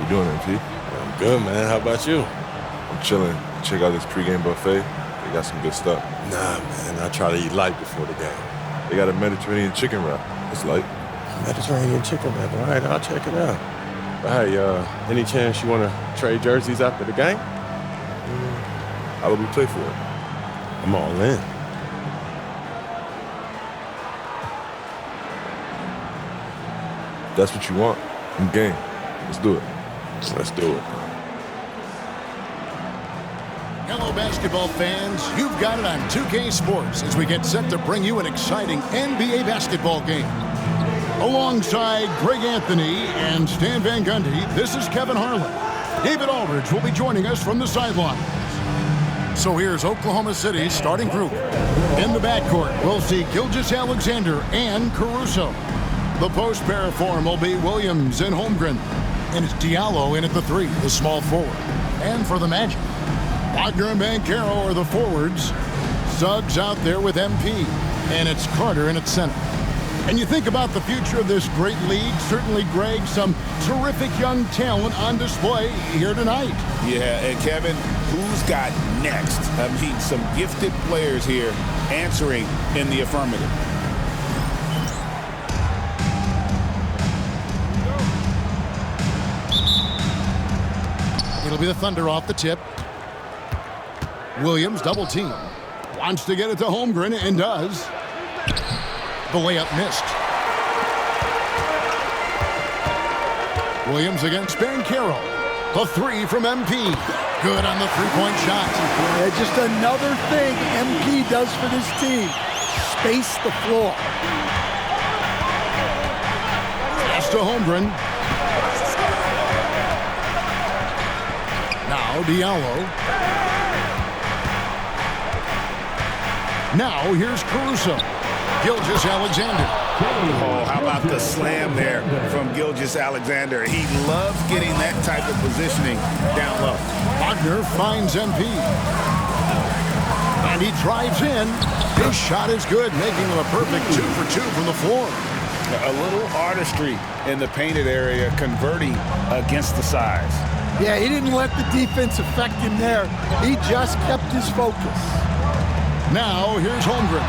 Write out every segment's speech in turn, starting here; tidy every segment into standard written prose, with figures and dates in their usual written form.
you doing, MP? I'm good, man. How about you? I'm chilling. Check out this pregame buffet. They got some good stuff. Nah, man. I try to eat light before the game. They got a Mediterranean chicken wrap. It's light. Mediterranean chicken wrap. All right, I'll check it out. But hey, any chance you want to trade jerseys after the game? How will we play for it? I'm all in. That's what you want. I'm game. Let's do it. Let's do it. Hello, basketball fans. You've got it on 2K Sports as we get set to bring you an exciting NBA basketball game. Alongside Greg Anthony and Stan Van Gundy, this is Kevin Harlan. David Aldridge will be joining us from the sideline. So here's Oklahoma City's starting group. In the backcourt, we'll see Gilgeous-Alexander and Caruso. The post pair form will be Williams and Holmgren. And it's Diallo in at the 3, the small forward. And for the Magic, Wagner and Banchero are the forwards. Suggs out there with MP. And it's Carter in at center. And you think about the future of this great league, certainly, Greg, some terrific young talent on display here tonight. Yeah, and Kevin, who's got next? I mean, some gifted players here answering in the affirmative. It'll be the Thunder off the tip. Williams double team. Wants to get it to Holmgren and does. The layup missed. Williams against Banchero. The 3 from MP. Good on the three-point shot. Yeah, just another thing MP does for this team. Space the floor. Pass to Holmgren. Now Diallo. Now here's Caruso. Gilgeous-Alexander. Oh, how about the slam there from Gilgeous-Alexander? He loves getting that type of positioning down low. Wagner finds MP. And he drives in. His shot is good, making him a perfect 2 for 2 from the floor. A little artistry in the painted area, converting against the size. Yeah, he didn't let the defense affect him there. He just kept his focus. Now here's Holmgren.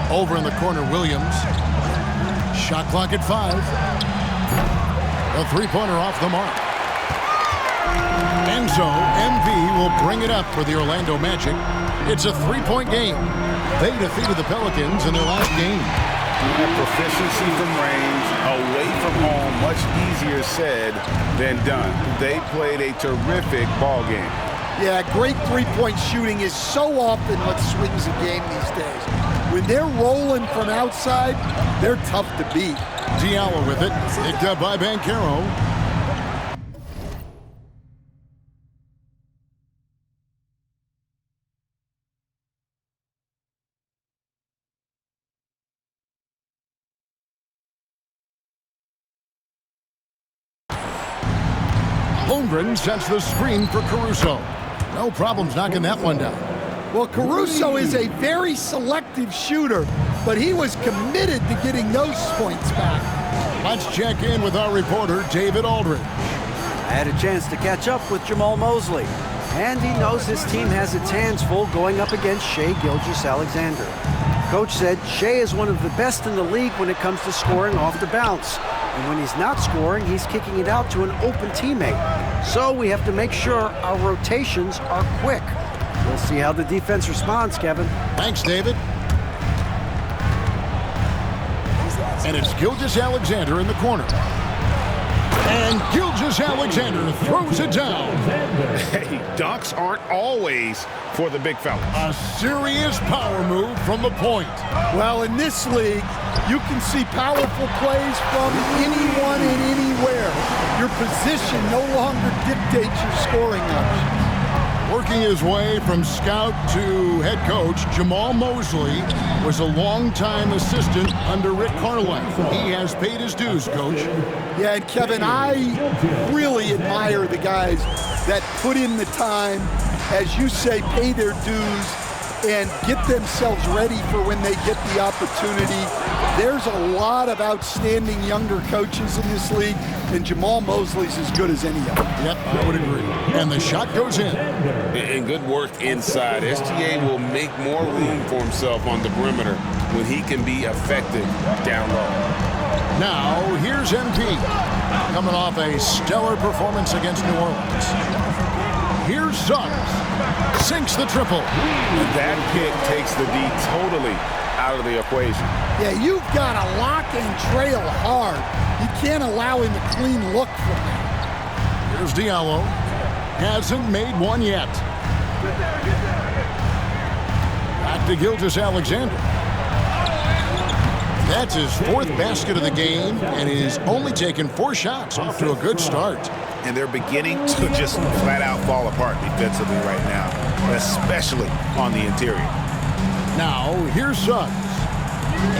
Over in the corner, Williams. Shot clock at 5. A three-pointer off the mark. And so, MV will bring it up for the Orlando Magic. It's a three-point game. They defeated the Pelicans in their last game. Proficiency from range, away from home, much easier said than done. They played a terrific ball game. Yeah, great three-point shooting is so often what swings a game these days. When they're rolling from outside, they're tough to beat. Diallo with it, picked up by Banchero. Holmgren sets the screen for Caruso. No problems knocking that one down. Well, Caruso is a very selective shooter, but he was committed to getting those points back. Let's check in with our reporter, David Aldridge. I had a chance to catch up with Jamal Mosley, and he knows his team has its hands full going up against Shai Gilgeous-Alexander. Coach said Shai is one of the best in the league when it comes to scoring off the bounce. And when he's not scoring, he's kicking it out to an open teammate. So we have to make sure our rotations are quick. We'll see how the defense responds, Kevin. Thanks, David. And it's Gilgeous-Alexander in the corner. And Gilgeous-Alexander throws it down. Hey, dunks aren't always for the big fellas. A serious power move from the point. Well, in this league, you can see powerful plays from anyone and anywhere. Your position no longer dictates your scoring options. Working his way from scout to head coach, Jamal Mosley was a longtime assistant under Rick Carlisle. He has paid his dues, Coach. Yeah, and Kevin, I really admire the guys that put in the time, as you say, pay their dues, and get themselves ready for when they get the opportunity. There's a lot of outstanding younger coaches in this league, and Jamal Mosley's as good as any of them. Yep, I would agree. And the shot goes in. And good work inside. SGA will make more room for himself on the perimeter when he can be effective down low. Now, here's MP, coming off a stellar performance against New Orleans. Here's Suggs, sinks the triple. And that pick takes the D totally out of the equation. Yeah, you've got to lock and trail hard. You can't allow him a clean look from that. Here's Diallo, hasn't made one yet. Back to Gilgeous-Alexander. That's his 4th basket of the game, and he's only taken 4 shots. Off to a good start. And they're beginning to just flat out fall apart defensively right now, especially on the interior. Now, here's Suggs.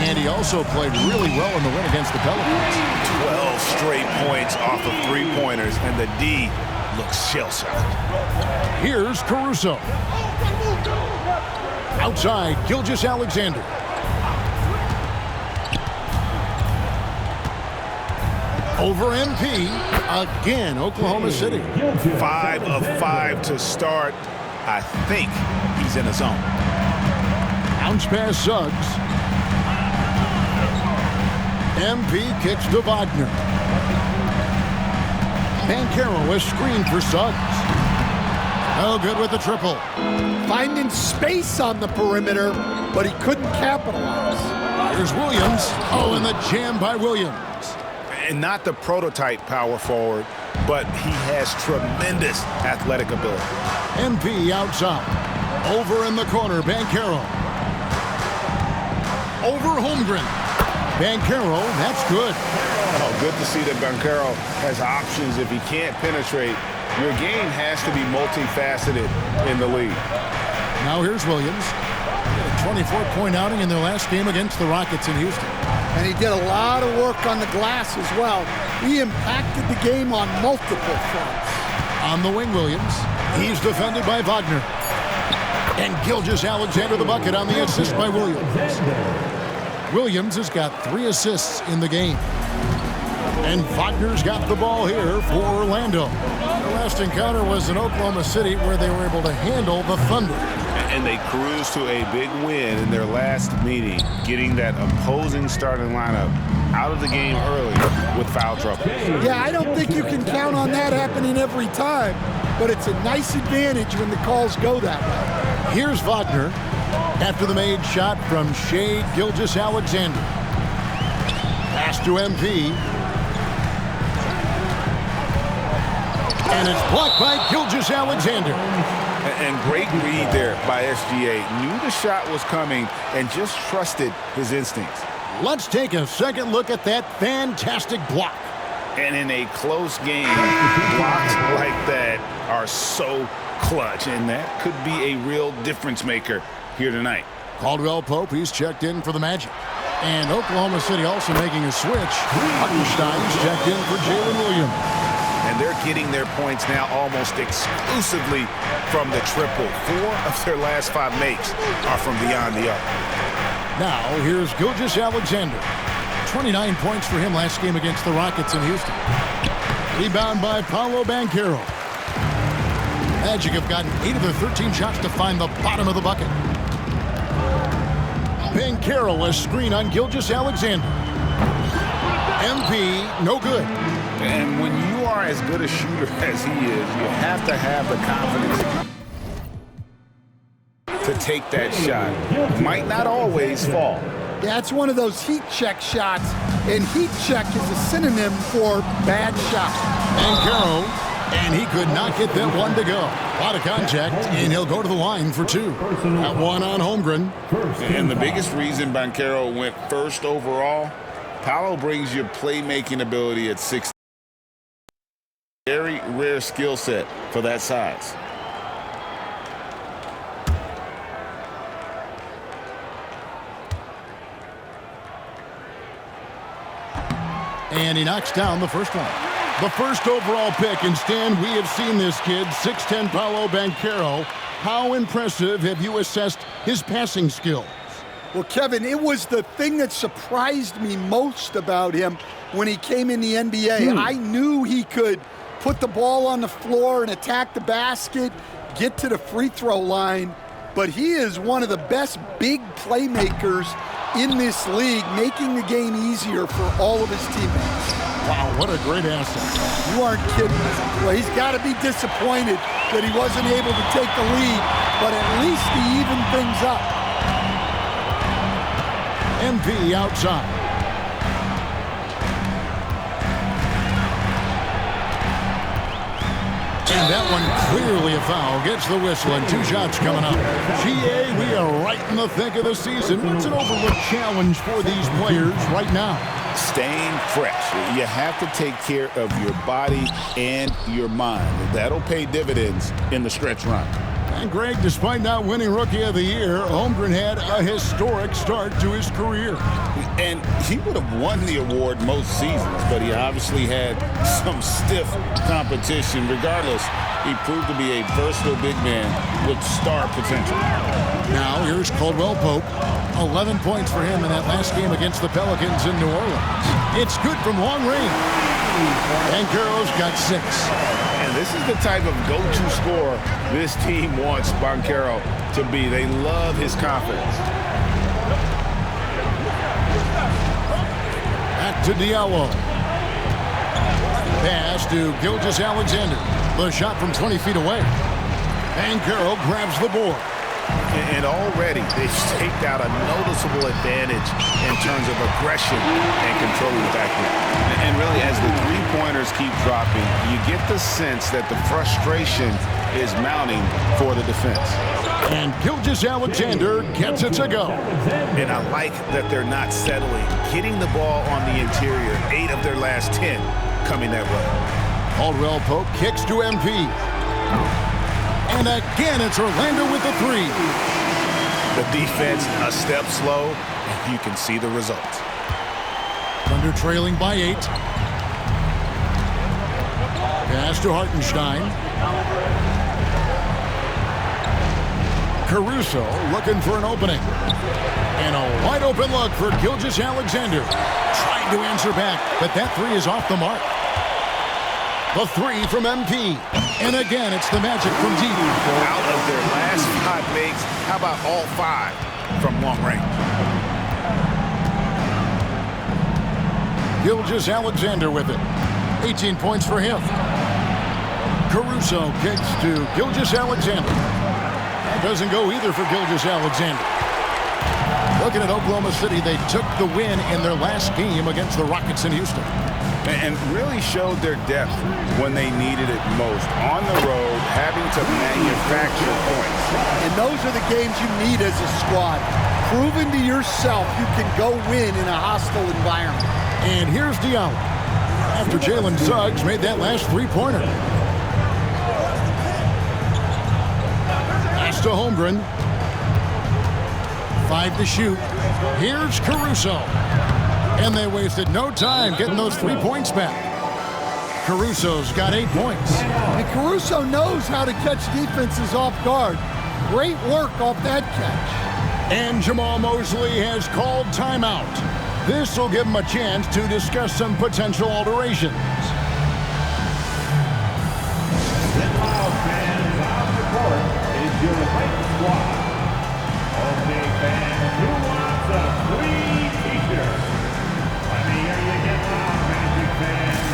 And he also played really well in the win against the Pelicans. 12 straight points off of 3-pointers, and the D looks shell-shocked. Here's Caruso. Outside, Gilgeous-Alexander. Over MP, again, Oklahoma City. 5 of 5 to start. I think he's in a zone. Bounce pass Suggs. MP kicks to Wagner. Banchero is screened for Suggs. No good with the triple. Finding space on the perimeter, but he couldn't capitalize. Here's Williams. Oh, and the jam by Williams. And not the prototype power forward, but he has tremendous athletic ability. MP outside. Over in the corner, Banchero. Over Holmgren. Banchero, that's good. Oh, good to see that Banchero has options if he can't penetrate. Your game has to be multifaceted in the league. Now here's Williams. A 24-point outing in their last game against the Rockets in Houston. And he did a lot of work on the glass as well. He impacted the game on multiple fronts. On the wing, Williams. He's defended by Wagner. And Gilgeous-Alexander the bucket on the assist by Williams. Williams has got 3 assists in the game. And Wagner's got the ball here for Orlando. The last encounter was in Oklahoma City where they were able to handle the Thunder. And they cruised to a big win in their last meeting, getting that opposing starting lineup out of the game early with foul trouble. Yeah, I don't think you can count on that happening every time, but it's a nice advantage when the calls go that way. Here's Wagner after the made shot from Shai Gilgeous-Alexander. Pass to MP. And it's blocked by Gilgeous-Alexander. And great read there by SGA. Knew the shot was coming and just trusted his instincts. Let's take a second look at that fantastic block. And in a close game, blocks like that are so clutch, and that could be a real difference maker here tonight. Caldwell Pope, he's checked in for the Magic. And Oklahoma City also making a switch. Hartenstein's checked in for Jalen Williams. And they're getting their points now almost exclusively from the triple. 4 of their last 5 makes are from beyond the arc. Now, here's Gilgeous-Alexander. 29 points for him last game against the Rockets in Houston. Rebound by Paolo Banchero. Magic have gotten 8 of their 13 shots to find the bottom of the bucket. Banchero, a screen on Gilgeous-Alexander. MP, no good. And when you are as good a shooter as he is, you have to have the confidence to take that shot. Might not always fall. Yeah, it's one of those heat check shots, and heat check is a synonym for bad shot. Banchero, and he could not get that one to go. A lot of contact, and he'll go to the line for 2. That one on Holmgren. And the biggest reason Banchero went first overall, Paolo brings your playmaking ability at 6. Very rare skill set for that size. And he knocks down the first one. The first overall pick, and Stan, we have seen this kid, 6'10" Paolo Banchero. How impressive have you assessed his passing skills? Well, Kevin, it was the thing that surprised me most about him when he came in the NBA. I knew he could put the ball on the floor and attack the basket, get to the free throw line, but he is one of the best big playmakers in this league, making the game easier for all of his teammates. Wow, what a great asset. You aren't kidding. Well, he's got to be disappointed that he wasn't able to take the lead, but at least he evened things up. MP outside. And that one clearly a foul. Gets the whistle and 2 shots coming up. GA, we are right in the thick of the season. What's an overlooked challenge for these players right now? Staying fresh. You have to take care of your body and your mind. That'll pay dividends in the stretch run. And Greg, despite not winning Rookie of the Year, Holmgren had a historic start to his career. And he would have won the award most seasons, but he obviously had some stiff competition. Regardless, he proved to be a versatile big man with star potential. Now here's Caldwell Pope. 11 points for him in that last game against the Pelicans in New Orleans. It's good from long range. And Banchero's got 6. And this is the type of go-to scorer this team wants Banchero to be. They love his confidence. Back to Diallo. Pass to Gilgeous-Alexander. The shot from 20 feet away. Banchero grabs the board. And already they've staked out a noticeable advantage in terms of aggression and controlling the backcourt. And really, as the three-pointers keep dropping, you get the sense that the frustration is mounting for the defense. And Gilgeous-Alexander gets it to go. And I like that they're not settling, getting the ball on the interior. 8 of their last 10 coming that way. Caldwell Pope kicks to MP. And again, it's Orlando with the 3. The defense a step slow, and you can see the results. Thunder trailing by 8. Pass to Hartenstein. Caruso looking for an opening. And a wide open look for Gilgeous-Alexander. Trying to answer back, but that 3 is off the mark. The 3 from MP. And again, it's the magic from deep. Out of their last 5 makes, how about all 5 from long range? Gilgeous-Alexander with it. 18 points for him. Caruso kicks to Gilgeous-Alexander. That doesn't go either for Gilgeous-Alexander. Looking at Oklahoma City, they took the win in their last game against the Rockets in Houston. And really showed their depth when they needed it most. On the road, having to manufacture points. And those are the games you need as a squad. Proving to yourself you can go win in a hostile environment. And here's Diallo. After Jalen Suggs made that last 3-pointer. Pass to Holmgren. 5 to shoot. Here's Caruso. And they wasted no time getting those 3 points back. Caruso's got 8 points. And Caruso knows how to catch defenses off guard. Great work off that catch. And Jamal Mosley has called timeout. This will give him a chance to discuss some potential alterations. Then loud fans on the court is your late squad. Okay, fans, who wants a free t-shirt? Let me hear you get loud, Magic fans.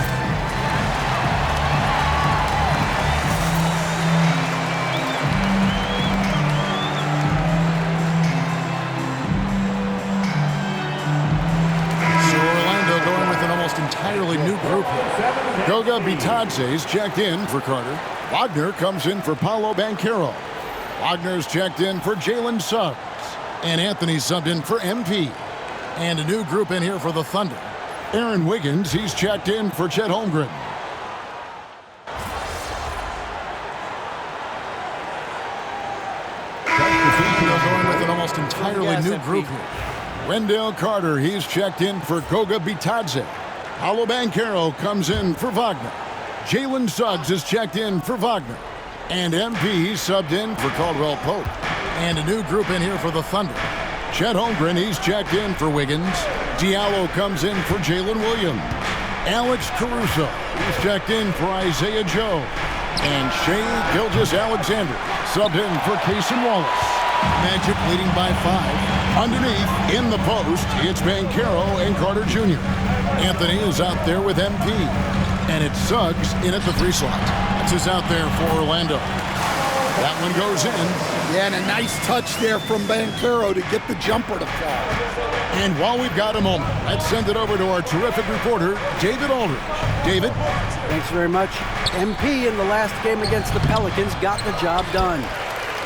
So Orlando going with an almost entirely new group here. Goga Bitadze's checked in for Carter. Wagner comes in for Paolo Banchero. Wagner's checked in for Jalen Suggs. And Anthony subbed in for MP. And a new group in here for the Thunder. Aaron Wiggins, he's checked in for Chet Holmgren. Going with an almost entirely new group here. Wendell Carter, he's checked in for Goga Bitadze. Paolo Banchero comes in for Wagner. Jalen Suggs is checked in for Wagner. And MP subbed in for Caldwell Pope. And a new group in here for the Thunder. Chet Holmgren, he's checked in for Wiggins. Diallo comes in for Jalen Williams. Alex Caruso, he's checked in for Isaiah Joe. And Shea Gilgeous-Alexander subbed in for Cason Wallace. Magic leading by 5. Underneath, in the post, it's Banchero and Carter Jr. Anthony is out there with MP. And it's Suggs in at the 3 slot. That's his out there for Orlando. That one goes in. Yeah, and a nice touch there from Banchero to get the jumper to fall. And while we've got a moment, let's send it over to our terrific reporter, David Aldridge. David? Thanks very much. MP in the last game against the Pelicans got the job done.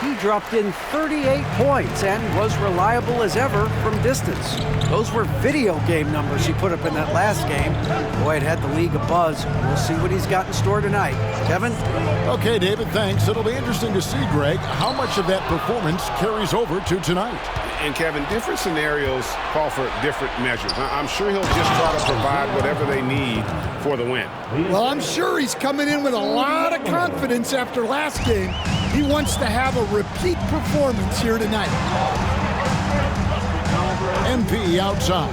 He dropped in 38 points and was reliable as ever from distance. Those were video game numbers he put up in that last game. Boy, it had the league abuzz. We'll see what he's got in store tonight. Kevin? Okay, David, thanks. It'll be interesting to see, Greg, how much of that performance carries over to tonight. And Kevin, different scenarios call for different measures. I'm sure he'll just try to provide whatever they need for the win. Well, I'm sure he's coming in with a lot of confidence after last game. He wants to have a repeat performance here tonight. MP outside.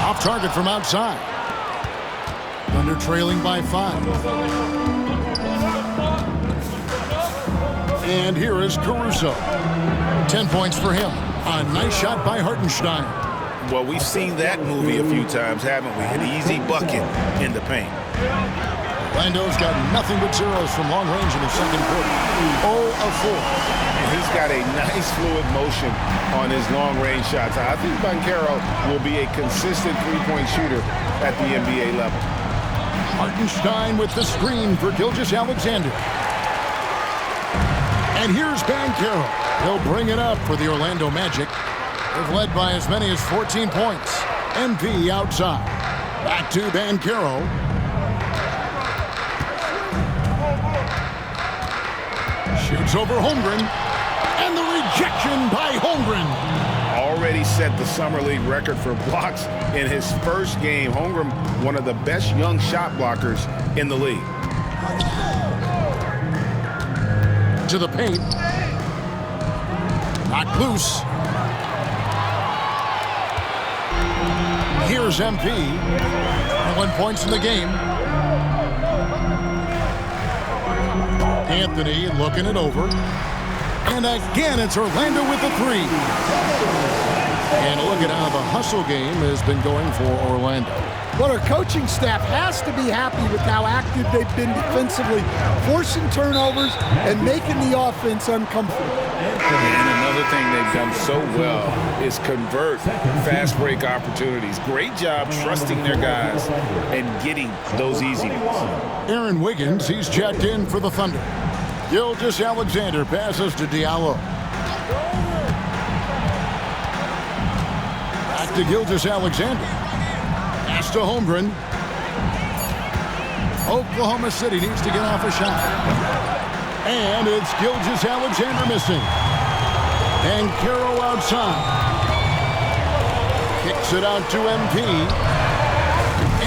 Off target from outside. Thunder trailing by 5. And here is Caruso. 10 points for him. A nice shot by Hartenstein. Well, we've seen that movie a few times, haven't we? An easy bucket in the paint. Orlando's got nothing but zeros from long range in the second quarter. 0 of 4. And he's got a nice fluid motion on his long range shots. I think Banchero will be a consistent three-point shooter at the NBA level. Hartenstein with the screen for Gilgeous-Alexander. And here's Banchero. He'll bring it up for the Orlando Magic. They've led by as many as 14 points. MP outside. Back to Banchero. Shoots over Holmgren. And the rejection by Holmgren. Already set the Summer League record for blocks in his first game. Holmgren, one of the best young shot blockers in the league. To the paint. Knocked loose. Here's MP. 1 points in the game. Anthony looking it over. And again, it's Orlando with the 3. And look at how the hustle game has been going for Orlando. But our coaching staff has to be happy with how active they've been defensively, forcing turnovers and making the offense uncomfortable. And another thing they've done so well is convert fast break opportunities. Great job trusting their guys and getting those easy ones. Aaron Wiggins, he's checked in for the Thunder. Gilgeous-Alexander passes to Diallo. Back to Gilgeous-Alexander. Pass to Holmgren. Oklahoma City needs to get off a shot. And it's Gilgeous-Alexander missing. And Banchero outside. Kicks it out to MP.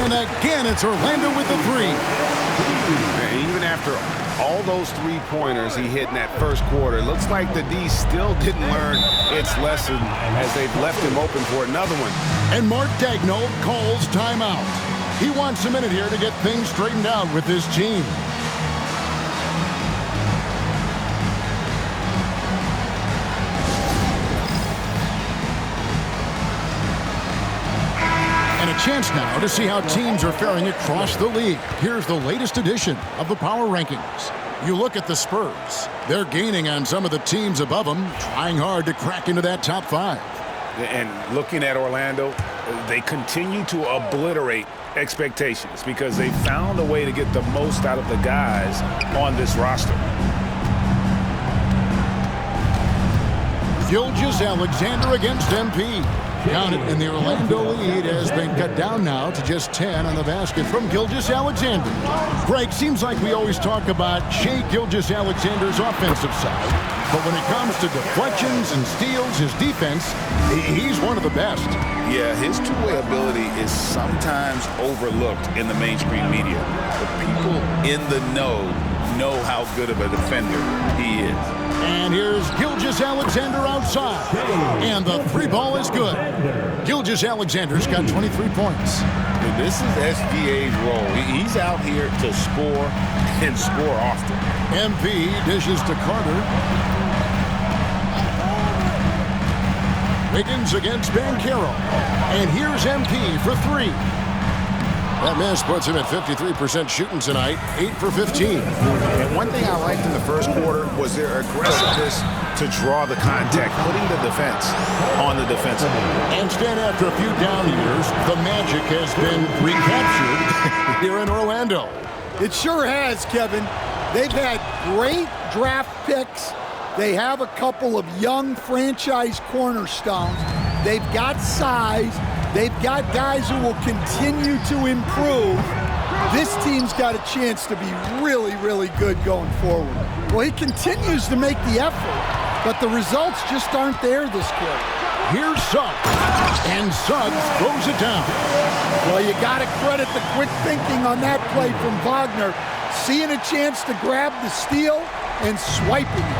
And again, it's Orlando with the 3. And even after all those three-pointers he hit in that first quarter, it looks like the D still didn't learn its lesson as they've left him open for another one. And Mark Daigneault calls timeout. He wants a minute here to get things straightened out with his team. And a chance now to see how teams are faring across the league. Here's the latest edition of the Power Rankings. You look at the Spurs. They're gaining on some of the teams above them, trying hard to crack into that top 5. And looking at Orlando, they continue to obliterate expectations because they found a way to get the most out of the guys on this roster. Gilgeous-Alexander against MP. Count it, and the Orlando lead has been cut down now to just 10 on the basket from Gilgeous-Alexander. Greg, seems like we always talk about Shai Gilgeous-Alexander's offensive side, but when it comes to deflections and steals, his defense, he's one of the best. Yeah, his two-way ability is sometimes overlooked in the mainstream media, but people in the know how good of a defender he is. And here's Gilgeous-Alexander outside. And the three ball is good. Gilgeous-Alexander's got 23 points. This is SGA's role. He's out here to score and score often. MP dishes to Carter. Wiggins against Bancaro. And here's MP for three. That miss puts him at 53% shooting tonight, 8 for 15. And one thing I liked in the first quarter was their aggressiveness to draw the contact, putting the defense on the defensive end. And Stan, after a few down years, the magic has been recaptured here in Orlando. It sure has, Kevin. They've had great draft picks. They have a couple of young franchise cornerstones. They've got size. They've got guys who will continue to improve. This team's got a chance to be really, really good going forward. Well, he continues to make the effort, but the results just aren't there this quarter. Here's Suggs, and Suggs throws it down. Well, you got to credit the quick thinking on that play from Wagner, seeing a chance to grab the steal and swiping it.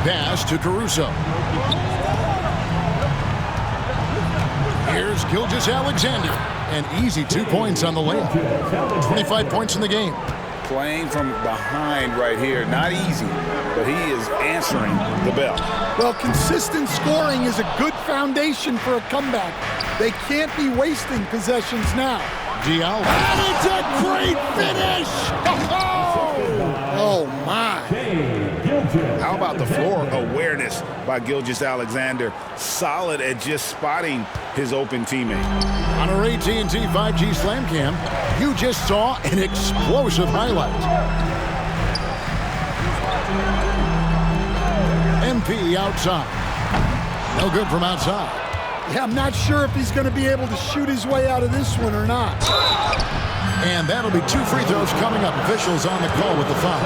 Pass to Caruso. Here's Gilgeous-Alexander, and easy 2 points on the layup. 25 points in the game. Playing from behind right here, not easy, but he is answering the bell. Well, consistent scoring is a good foundation for a comeback. They can't be wasting possessions now. Diallo. And it's a great finish! Oh, my. How about the floor awareness by Gilgeous-Alexander? Solid at just spotting his open teammate. On our AT&T 5G Slam Cam, you just saw an explosive highlight. MP outside. No good from outside. Yeah, I'm not sure if he's going to be able to shoot his way out of this one or not. And that'll be 2 free throws coming up. Officials on the call with the foul.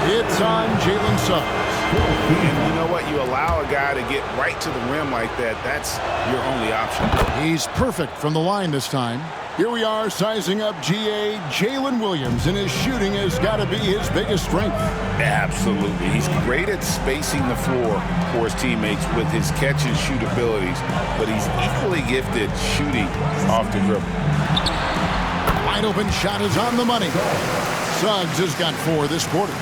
It's on Jalen Suggs. And you know what? You allow a guy to get right to the rim like that. That's your only option. He's perfect from the line this time. Here we are sizing up GA Jalen Williams, and his shooting has got to be his biggest strength. Absolutely. He's great at spacing the floor for his teammates with his catch and shoot abilities, but he's equally gifted shooting off the dribble. Wide open shot is on the money. Suggs has got 4 this quarter.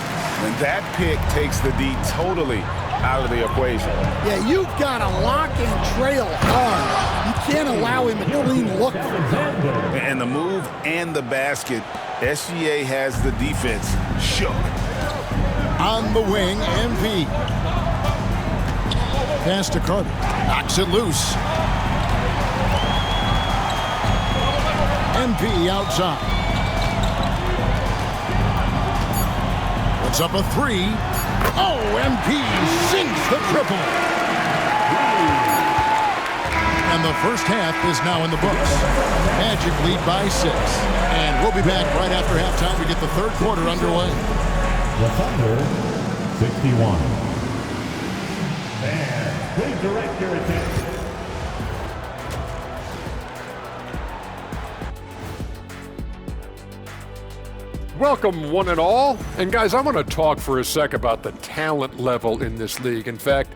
And that pick takes the D totally out of the equation. Yeah, you've got to lock and trail hard. You can't allow him a clean look. And the move and the basket, SGA has the defense shook. On the wing, MP. Pass to Carter. Knocks it loose. MP outside. Puts up a 3. Oh, MP sinks the triple. And the first half is now in the books. Magic lead by 6. And we'll be back right after halftime to get the third quarter underway. The Thunder, 61. And please direct your attention. Welcome, one and all. And guys, I want to talk for a sec about the talent level in this league. In fact,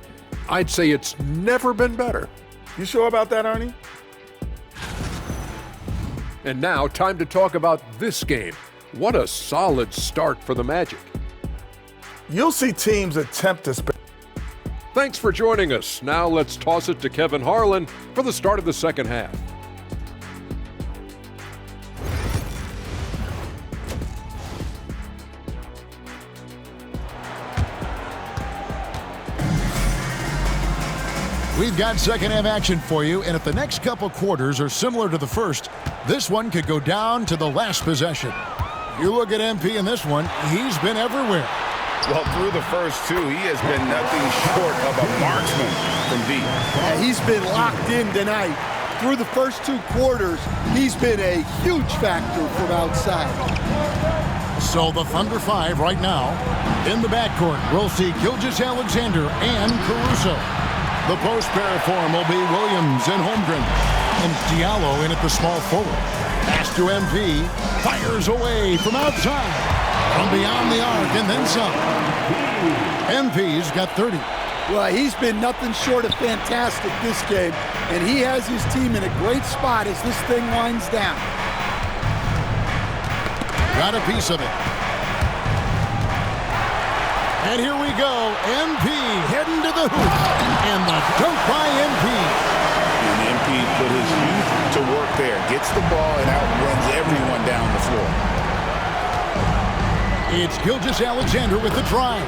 I'd say it's never been better. You sure about that, Arnie? And now, time to talk about this game. What a solid start for the Magic. You'll see teams attempt to spend. Thanks for joining us. Now let's toss it to Kevin Harlan for the start of the second half. We've got second half action for you, and if the next couple quarters are similar to the first, this one could go down to the last possession. You look at MP in this one, he's been everywhere. Well, through the first two, he has been nothing short of a marksman from deep. Yeah, he's been locked in tonight. Through the first 2 quarters, he's been a huge factor from outside. So the Thunder 5 right now. In the backcourt, we'll see Gilgeous-Alexander and Caruso. The post pair for him will be Williams and Holmgren. And Diallo in at the small forward. Pass to MP. Fires away from outside. From beyond the arc and then some. MP's got 30. Well, he's been nothing short of fantastic this game, and he has his team in a great spot as this thing winds down. Got a piece of it. And here we go. MP heading to the hoop. And the dunk by MP. And MP put his youth to work there. Gets the ball and outruns everyone down the floor. It's Gilgeous-Alexander with the drive.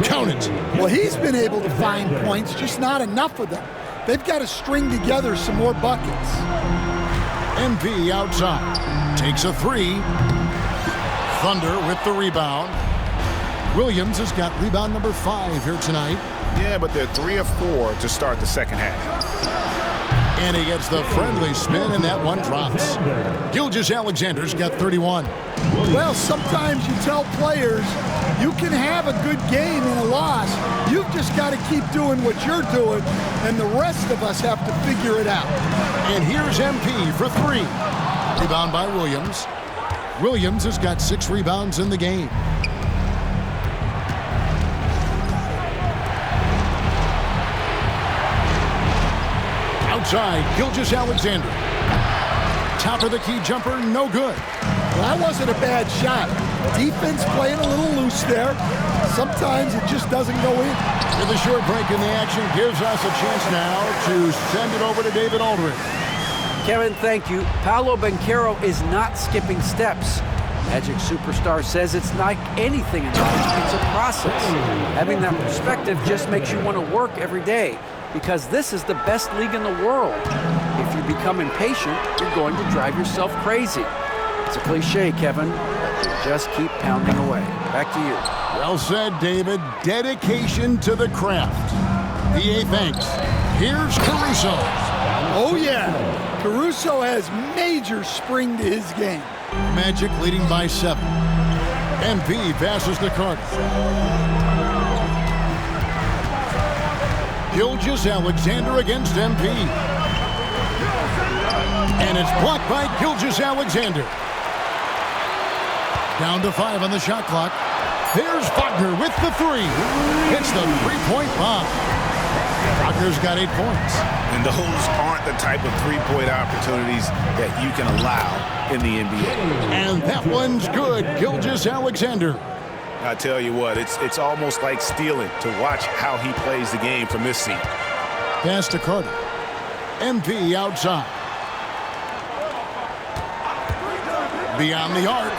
Count it. Well, he's been able to find points, just not enough of them. They've got to string together some more buckets. MP outside. Takes a 3. Thunder with the rebound. Williams has got rebound number 5 here tonight. Yeah, but they're 3 of 4 to start the second half. And he gets the friendly spin, and that one drops. Gilgeous-Alexander's got 31. Well, sometimes you tell players you can have a good game in a loss. You've just got to keep doing what you're doing, and the rest of us have to figure it out. And here's MP for 3. Rebound by Williams. Williams has got 6 rebounds in the game. Outside, Gilgeous-Alexander. Top of the key jumper, no good. Well, that wasn't a bad shot. Defense playing a little loose there. Sometimes it just doesn't go in. With a short break in the action gives us a chance now to send it over to David Aldridge. Kevin, thank you. Paolo Banchero is not skipping steps. Magic Superstar says it's like anything in life. It's a process. Having that perspective just makes you want to work every day, because this is the best league in the world. If you become impatient, you're going to drive yourself crazy. It's a cliche, Kevin. Just keep pounding away. Back to you. Well said, David. Dedication to the craft. PA thanks. Here's Caruso. Oh, yeah. Caruso has major spring to his game. Magic leading by 7. MP passes to Carter. Gilgeous-Alexander against MP. And it's blocked by Gilgeous-Alexander. Down to 5 on the shot clock. There's Wagner with the 3. It's the 3-point bomb. Wagner's got 8 points. And those aren't the type of 3-point opportunities that you can allow in the NBA. And that one's good. Gilgeous-Alexander. I tell you what, it's almost like stealing to watch how he plays the game from this seat. Pass to Carter. MP outside. Beyond the arc.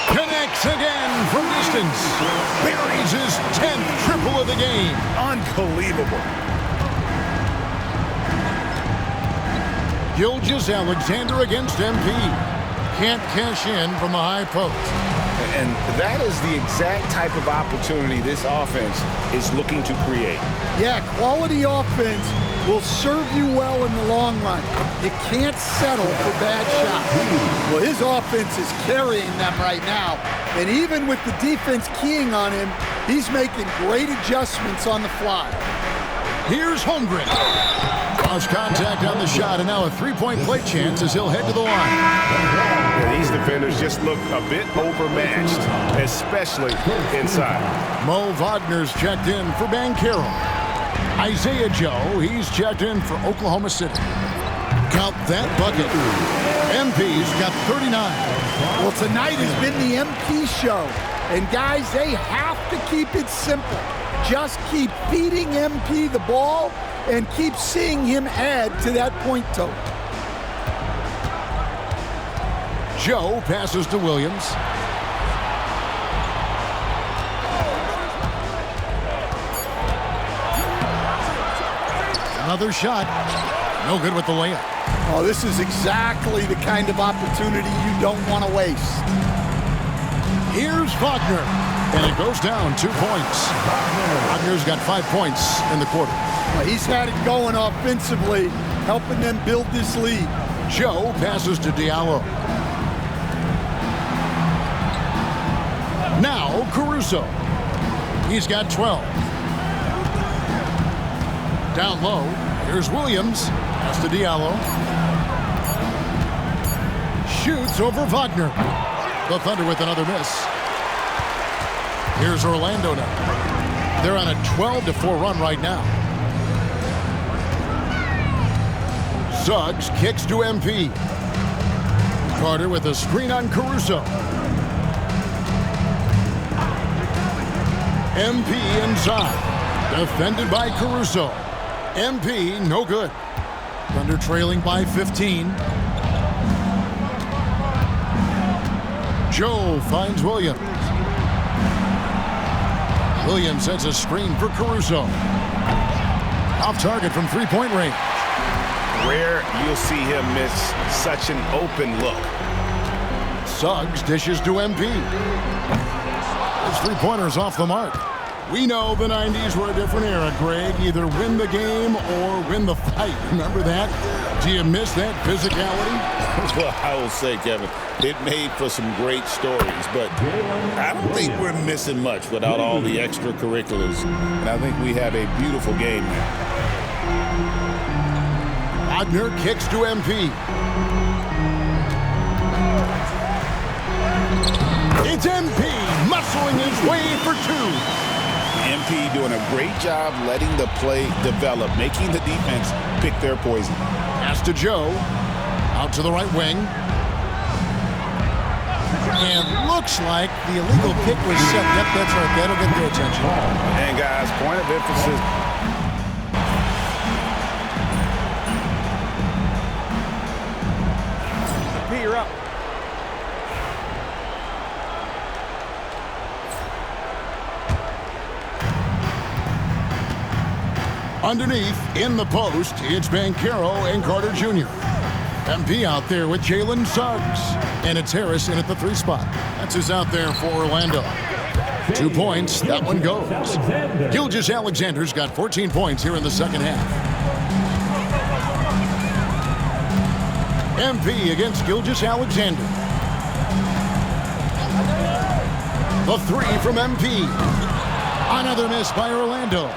Connects again from distance. Buries his 10th triple of the game. Unbelievable. Gilgeous-Alexander against MP. Can't cash in from a high post. And that is the exact type of opportunity this offense is looking to create. Yeah, quality offense will serve you well in the long run. You can't settle for bad shots. Well, his offense is carrying them right now. And even with the defense keying on him, he's making great adjustments on the fly. Here's Holmgren. Cross contact on the shot, and now a 3-point play chance as he'll head to the line. And these defenders just look a bit overmatched, especially inside. Mo Wagner's checked in for Banchero. Isaiah Joe, he's checked in for Oklahoma City. Count that bucket. MP's got 39. Well, tonight has been the MP show. And guys, they have to keep it simple. Just keep feeding MP the ball and keep seeing him add to that point total. Joe passes to Williams. Another shot. No good with the layup. Oh, this is exactly the kind of opportunity you don't want to waste. Here's Wagner. And it goes down 2 points. Wagner's got 5 points in the quarter. Well, he's had it going offensively, helping them build this lead. Joe passes to Diallo. Now Caruso. He's got 12. Down low, here's Williams. Pass to Diallo. Shoots over Wagner. The Thunder with another miss. Here's Orlando now. They're on a 12-4 run right now. Suggs kicks to MP. Carter with a screen on Caruso. MP inside. Defended by Caruso. MP no good. Thunder trailing by 15. Joe finds Williams. Williams sets a screen for Caruso. Off target from three-point range. Rare you'll see him miss such an open look. Suggs dishes to MP. His three-pointer's off the mark. We know the 90s were a different era, Greg. Either win the game or win the fight. Remember that? Do you miss that physicality? Well, I will say, Kevin, it made for some great stories, but I don't think we're missing much without all the extracurriculars. And I think we have a beautiful game now. Wagner kicks to MP. It's MP muscling his way for two. MP doing a great job letting the play develop, making the defense pick their poison. Pass to Joe. Out to the right wing. And looks like the illegal kick was set. Yep, that's right. That'll get their attention. And guys, point of emphasis. P, you're up. Underneath, in the post, it's Banchero and Carter Jr. MP out there with Jalen Suggs. And it's Harris in at the 3 spot. That's who's out there for Orlando. 2 points, that one goes. Gilgeous-Alexander's got 14 points here in the second half. MP against Gilgeous-Alexander. The 3 from MP. Another miss by Orlando.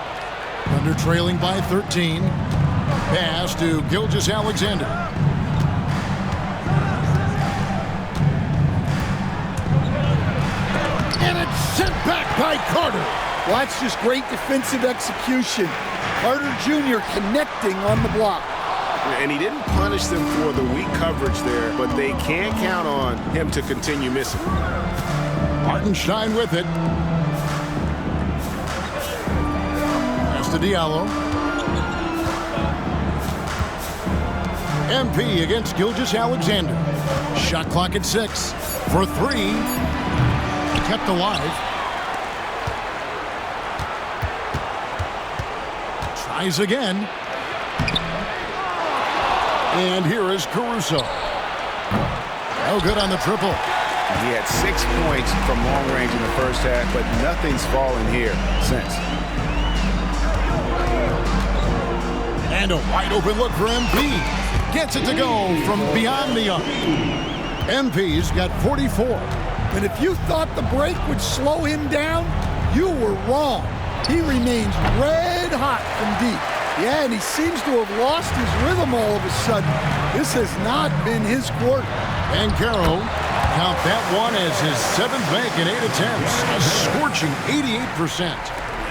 Thunder trailing by 13. Pass to Gilgeous-Alexander. And it's sent back by Carter. Well, that's just great defensive execution. Carter Jr. connecting on the block. And he didn't punish them for the weak coverage there, but they can't count on him to continue missing. Hartenstein with it. Pass to Diallo. MP against Gilgeous-Alexander. Shot clock at 6. For 3. Kept alive. Tries again. And here is Caruso. No good on the triple. He had 6 points from long range in the first half, but nothing's fallen here since. And a wide open look for MP. Gets it to go from beyond the arc. MP's got 44. And if you thought the break would slow him down, you were wrong. He remains red hot from deep. Yeah, and he seems to have lost his rhythm all of a sudden. This has not been his quarter. Banchero, count that one as his 7th bank in 8 attempts. A scorching 88%.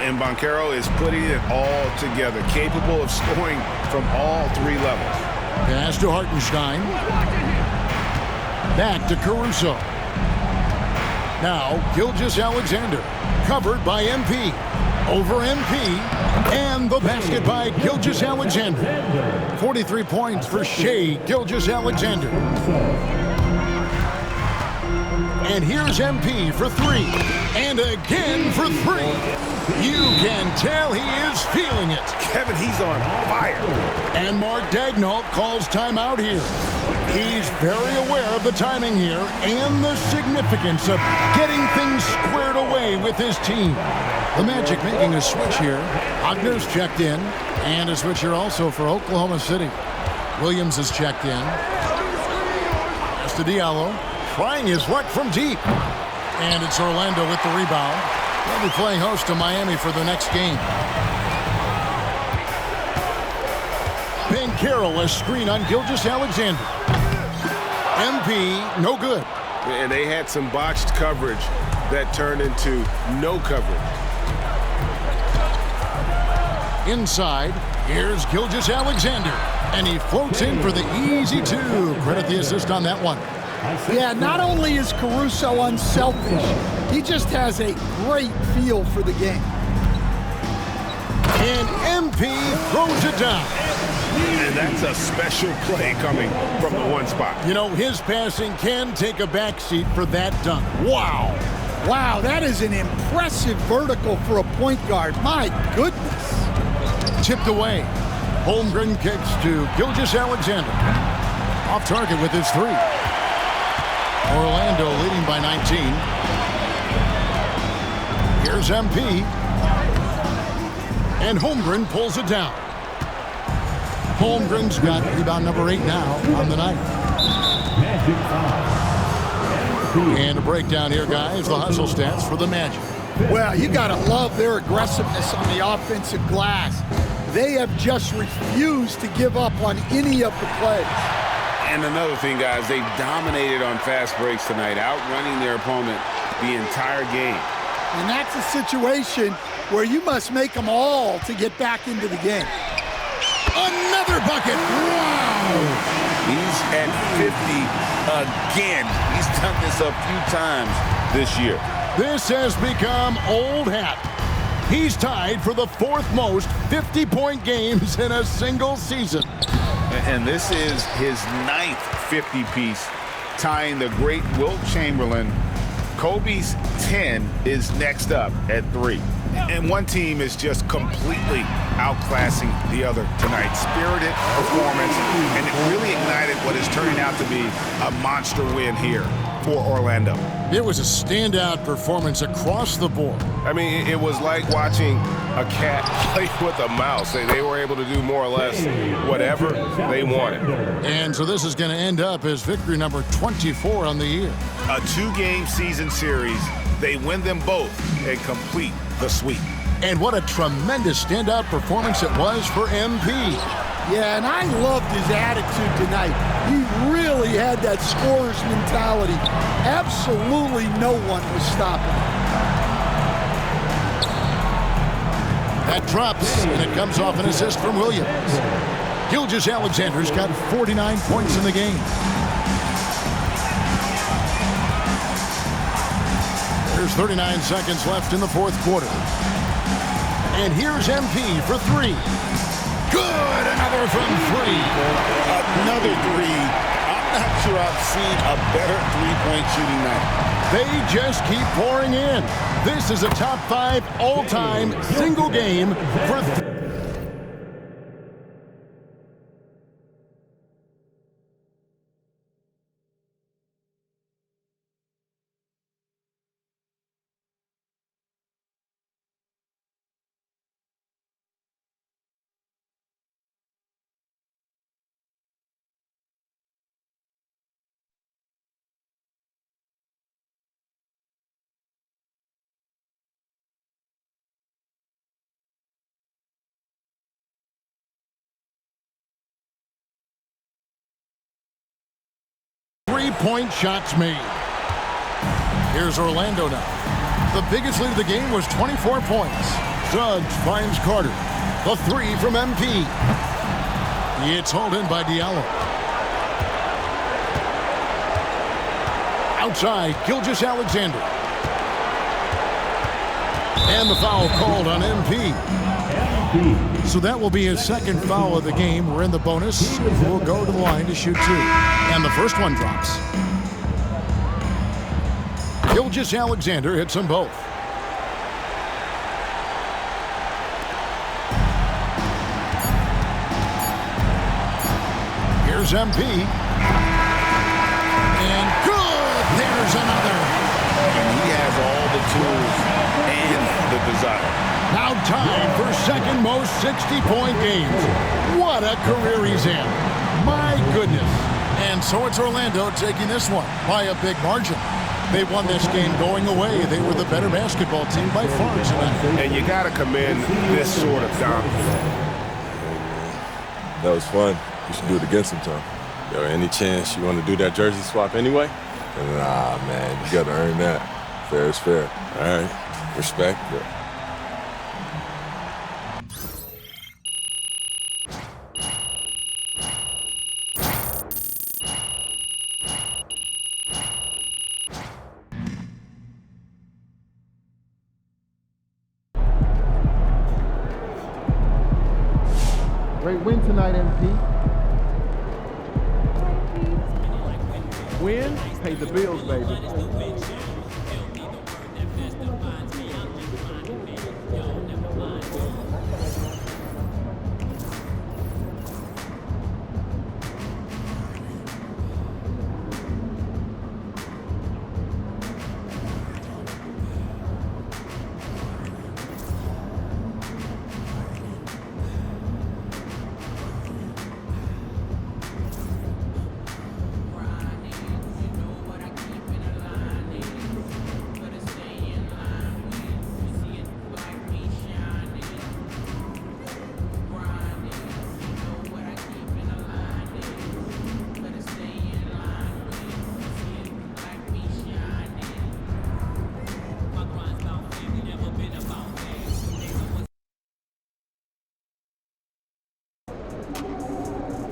And Banchero is putting it all together, capable of scoring from all 3 levels. Pass to Hartenstein. Back to Caruso. Now, Gilgeous-Alexander, covered by MP. Over MP, and the basket by Gilgeous-Alexander. 43 points for Shai Gilgeous-Alexander. And here's MP for 3, and again for 3. You can tell he is feeling it. Kevin, he's on fire. And Mark Daignault calls timeout here. He's very aware of the timing here and the significance of getting things squared away with his team. The Magic making a switch here. Ogner's checked in, and a switch here also for Oklahoma City. Williams is checked in. Pass to Diallo, trying his luck from deep. And it's Orlando with the rebound. They'll be playing host to Miami for the next game. Carroll, a screen on Gilgeous-Alexander. MP, no good. And they had some botched coverage that turned into no coverage. Inside, here's Gilgeous-Alexander. And he floats in for the easy two. Credit the assist on that one. Yeah, not only is Caruso unselfish, he just has a great feel for the game. And MP throws it down. And that's a special play coming from the one spot. You know, his passing can take a backseat for that dunk. Wow. Wow, that is an impressive vertical for a point guard. My goodness. Tipped away. Holmgren kicks to Gilgeous-Alexander. Off target with his three. Orlando leading by 19. Here's MP. And Holmgren pulls it down. Holmgren's got rebound number 8 now on the night. And a breakdown here, guys. The hustle stats for the Magic. Well, you got to love their aggressiveness on the offensive glass. They have just refused to give up on any of the plays. And another thing, guys, they dominated on fast breaks tonight, outrunning their opponent the entire game. And that's a situation where you must make them all to get back into the game. Another bucket. Wow. He's at 50 again. He's done this a few times this year. This has become old hat. He's tied for the 4th most 50-point games in a single season. And this is his 9th 50-piece, tying the great Wilt Chamberlain. Kobe's 10 is next up at 3. And one team is just completely outclassing the other tonight. Spirited performance, and it really ignited what is turning out to be a monster win here for Orlando. It was a standout performance across the board. I mean, it was like watching a cat play with a mouse. They were able to do more or less whatever they wanted. And so this is going to end up as victory number 24 on the year. A 2-game season series. They win them both and complete the sweep. And what a tremendous standout performance it was for MP. Yeah, and I loved his attitude tonight. He really had that scorer's mentality. Absolutely no one was stopping him. That drops, and it comes off an assist from Williams. Gilgeous-Alexander's got 49 points in the game. There's 39 seconds left in the 4th quarter. And here's MP for 3. Good, another from 3. Another 3. I'm not sure I've seen a better three-point shooting night. They just keep pouring in. This is a top 5 all-time single game for 3-point shots made. Here's Orlando now. The biggest lead of the game was 24 points. Suggs finds Carter. The 3 from MP. It's hauled in by Diallo. Outside, Gilgeous-Alexander. And the foul called on MP. So that will be his 2nd foul of the game. We're in the bonus. We'll go to the line to shoot 2. And the first one drops. Gilgeous-Alexander hits them both. Here's MP. And good! There's another. And he has all the tools and the desire. Now tied for second most 60-point games. What a career he's had. My goodness. And so it's Orlando taking this one by a big margin. They won this game going away. They were the better basketball team by far tonight. And you got to commend this sort of dominance. That was fun. We should do it again sometime. Yo, any chance you want to do that jersey swap anyway? Nah, man, you gotta earn that. Fair is fair. All right, respect. Yeah. Great win tonight, MP. Win, paid the bills, baby.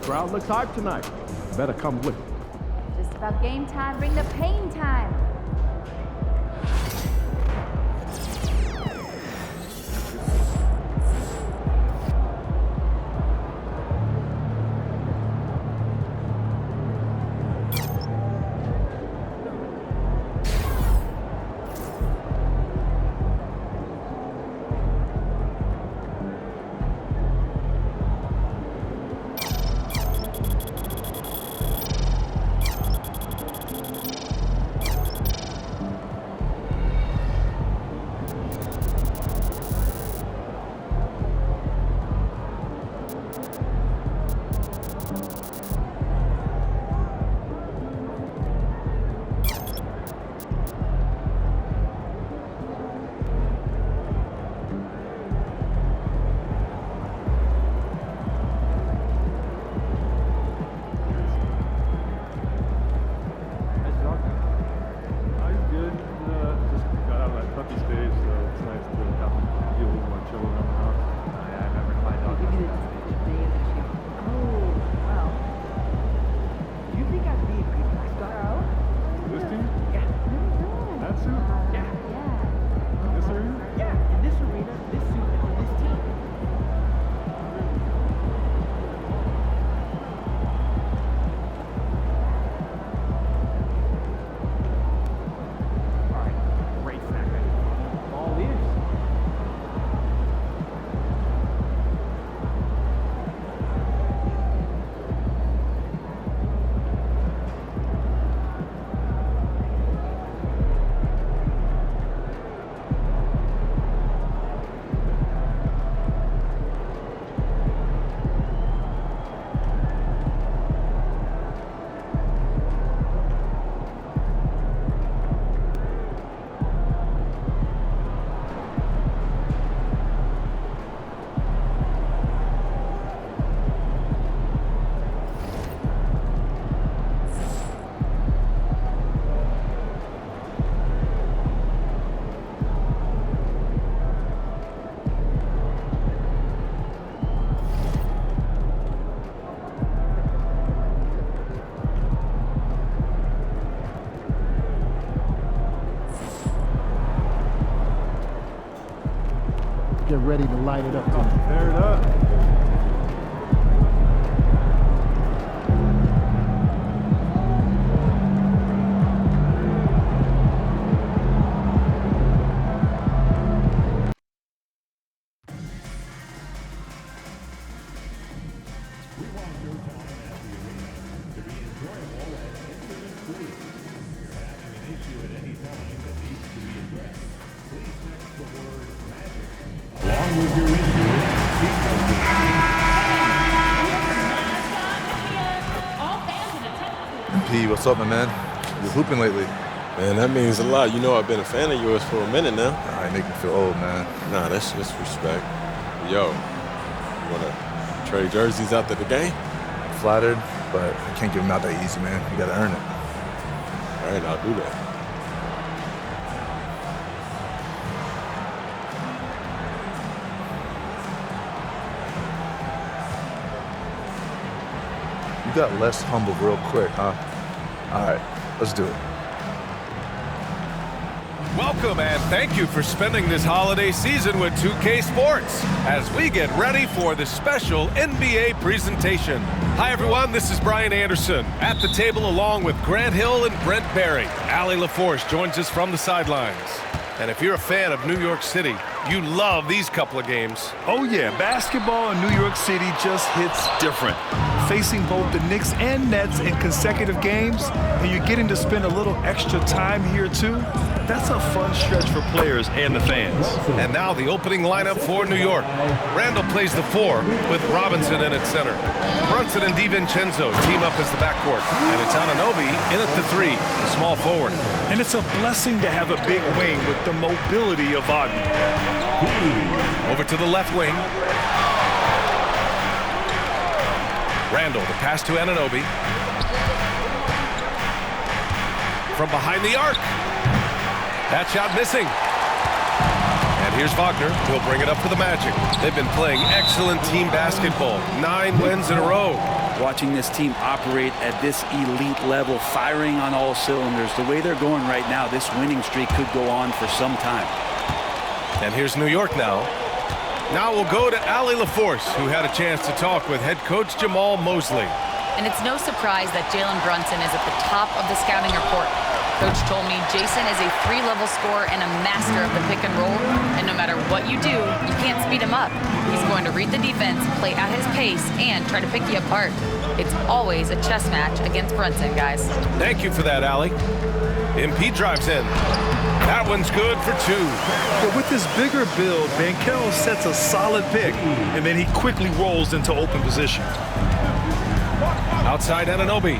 Crowd looks hyped tonight. Better come with it. Just about game time, bring the pain time. Get ready to light it up. Tear it up. MP, what's up, my man? You hooping lately? Man, that means a lot. You know I've been a fan of yours for a minute now. Nah, you make me feel old, man. Nah, that's just respect. Yo, you want to trade jerseys after the game? Flattered, but I can't give them out that easy, man. You got to earn it. All right, I'll do that. You got less humble real quick, huh? All right, let's do it. Welcome and thank you for spending this holiday season with 2K Sports as we get ready for the special NBA presentation. Hi everyone, this is Brian Anderson at the table along with Grant Hill and Brent Barry. Allie LaForce joins us from the sidelines. And if you're a fan of New York City, you love these couple of games. Oh yeah, basketball in New York City just hits different. Facing both the Knicks and Nets in consecutive games, and you're getting to spend a little extra time here too. That's a fun stretch for players and the fans. And now the opening lineup for New York. Randall plays the 4 with Robinson in at center. Brunson and DiVincenzo team up as the backcourt. And it's Anunoby in at the 3, the small forward. And it's a blessing to have a big wing with the mobility of Ogden. Over to the left wing. Randall, the pass to Anunoby. From behind the arc. That shot missing. And here's Wagner. He'll bring it up for the Magic. They've been playing excellent team basketball. 9 wins in a row. Watching this team operate at this elite level, firing on all cylinders. The way they're going right now, this winning streak could go on for some time. And here's New York now. Now we'll go to Allie LaForce, who had a chance to talk with head coach Jamal Mosley. And it's no surprise that Jalen Brunson is at the top of the scouting report. Coach told me Jason is a 3-level scorer and a master of the pick and roll. And no matter what you do, you can't speed him up. He's going to read the defense, play at his pace, and try to pick you apart. It's always a chess match against Brunson, guys. Thank you for that, Allie. MP drives in. That one's good for 2. But with this bigger build, Banchero sets a solid pick, and then he quickly rolls into open position. Outside Anunoby.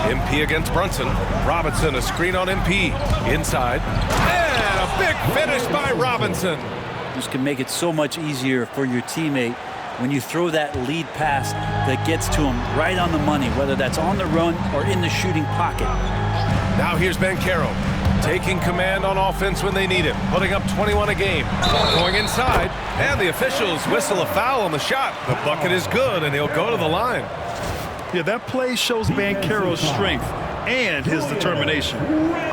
MP against Brunson. Robinson, a screen on MP. Inside. And a big finish by Robinson. This can make it so much easier for your teammate when you throw that lead pass that gets to him right on the money, whether that's on the run or in the shooting pocket. Now here's Banchero, taking command on offense when they need him, putting up 21 a game. Going inside, and the officials whistle a foul on the shot. The bucket is good, and he'll go to the line. Yeah, that play shows Banchero's strength and his determination.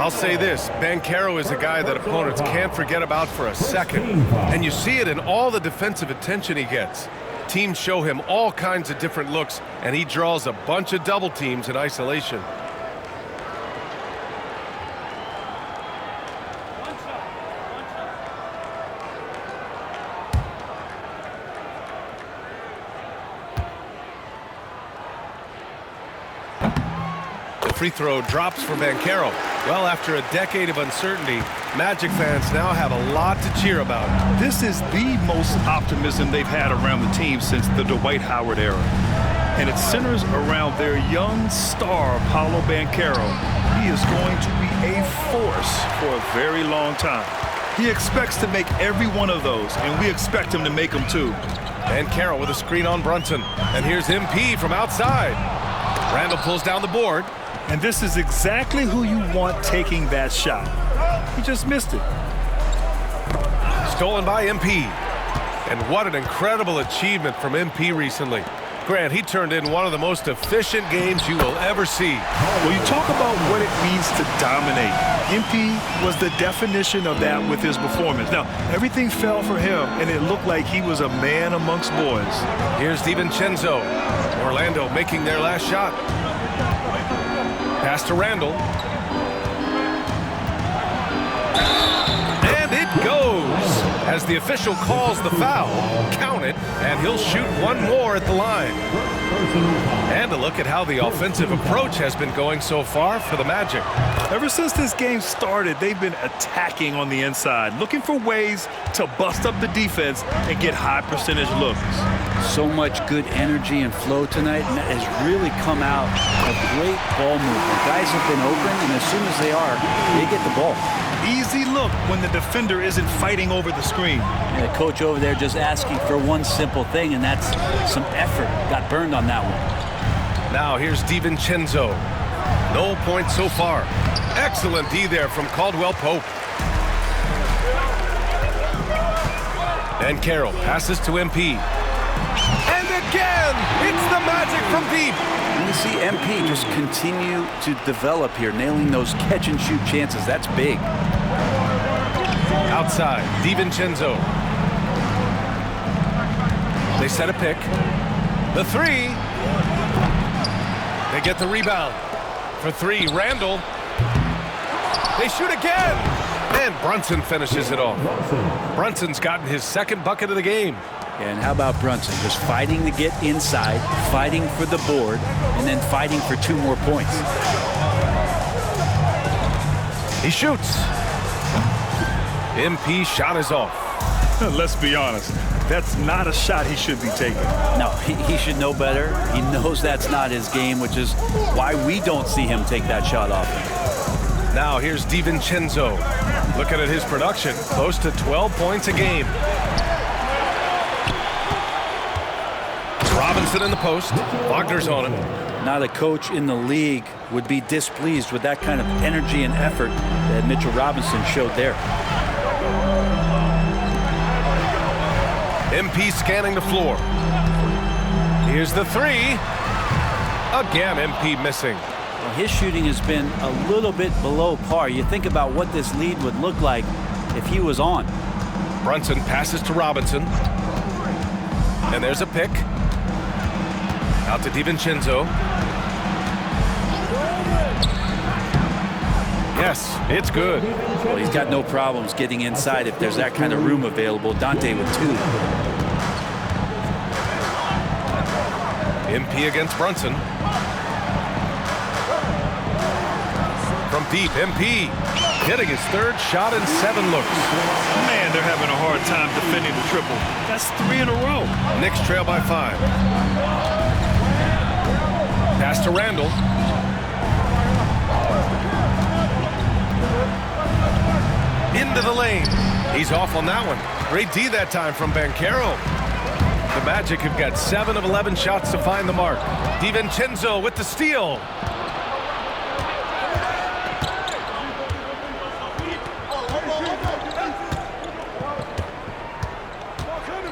I'll say this, Banchero is a guy that opponents can't forget about for a second. And you see it in all the defensive attention he gets. Teams show him all kinds of different looks, and he draws a bunch of double teams in isolation. Free throw drops for Banchero. Well, after a decade of uncertainty, Magic fans now have a lot to cheer about. This is the most optimism they've had around the team since the Dwight Howard era. And it centers around their young star, Paolo Banchero. He is going to be a force for a very long time. He expects to make every one of those, and we expect him to make them too. Banchero with a screen on Brunson. And here's MP from outside. Randall pulls down the board. And this is exactly who you want taking that shot. He just missed it. Stolen by MP. And what an incredible achievement from MP recently. Grant, he turned in one of the most efficient games you will ever see. Well, you talk about what it means to dominate. MP was the definition of that with his performance. Now, everything fell for him, and it looked like he was a man amongst boys. Here's DiVincenzo. Orlando making their last shot. Pass to Randall. And it goes. As the official calls the foul, count it, and he'll shoot one more at the line. And a look at how the offensive approach has been going so far for the Magic. Ever since this game started, they've been attacking on the inside, looking for ways to bust up the defense and get high percentage looks. So much good energy and flow tonight, and that has really come out of great ball movement. Guys have been open, and as soon as they are, they get the ball. Easy look when the defender isn't fighting over the screen. And the coach over there just asking for one simple thing, and that's some effort. Got burned on that one. Now here's DiVincenzo. No points so far. Excellent D there from Caldwell Pope. And Carroll passes to MP. And again, it's the Magic from deep. And you see MP just continue to develop here, nailing those catch-and-shoot chances. That's big. Outside, DiVincenzo. They set a pick. The three. They get the rebound. For three, Randall. They shoot again. And Brunson finishes it off. Brunson's gotten his second bucket of the game. And how about Brunson? Just fighting to get inside, fighting for the board, and then fighting for 2 more points. He shoots. MP shot is off. Let's be honest. That's not a shot he should be taking. No, he should know better. He knows that's not his game, which is why we don't see him take that shot off. Now here's DiVincenzo. Looking at his production, close to 12 points a game. Robinson in the post. Wagner's on him. Not a coach in the league would be displeased with that kind of energy and effort that Mitchell Robinson showed there. MP scanning the floor. Here's the three. Again, MP missing. Well, his shooting has been a little bit below par. You think about what this lead would look like if he was on. Brunson passes to Robinson. And there's a pick. Out to DiVincenzo. Yes, it's good. Well, he's got no problems getting inside if there's that kind of room available. Dante with 2. MP against Brunson. From deep, MP hitting his 3rd shot in 7 looks. Man, they're having a hard time defending the triple. That's 3 in a row. Knicks trail by 5. Pass to Randall. Into the lane. He's off on that one. Great D that time from Banchero. The Magic have got 7 of 11 shots to find the mark. DiVincenzo with the steal.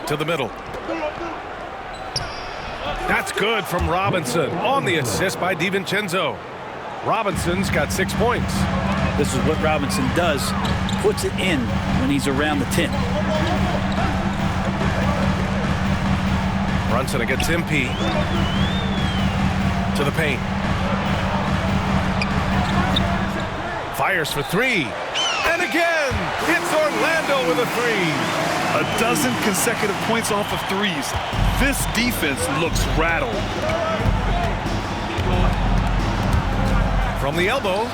To the middle. That's good from Robinson on the assist by DiVincenzo. Robinson's got 6 points. This is what Robinson does. Puts it in when he's around the 10. Brunson against MP. To the paint. Fires for 3. And again, it's Orlando with a 3. A dozen consecutive points off of 3s. This defense looks rattled. From the elbow.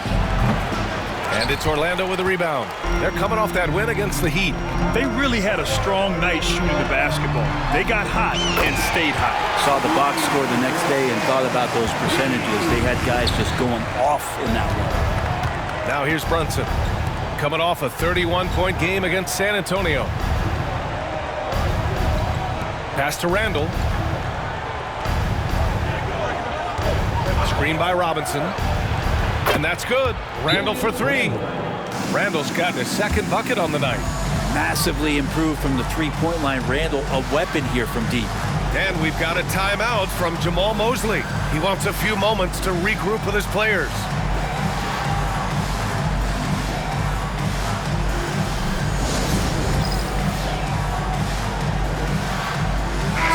And it's Orlando with a rebound. They're coming off that win against the Heat. They really had a strong night shooting the basketball. They got hot and stayed hot. Saw the box score the next day and thought about those percentages. They had guys just going off in that one. Now here's Brunson. Coming off a 31-point game against San Antonio. Pass to Randall. Screen by Robinson. And that's good. Randall for 3. Randall's gotten his 2nd bucket on the night. Massively improved from the 3-point line. Randall, a weapon here from deep. And we've got a timeout from Jamal Mosley. He wants a few moments to regroup with his players.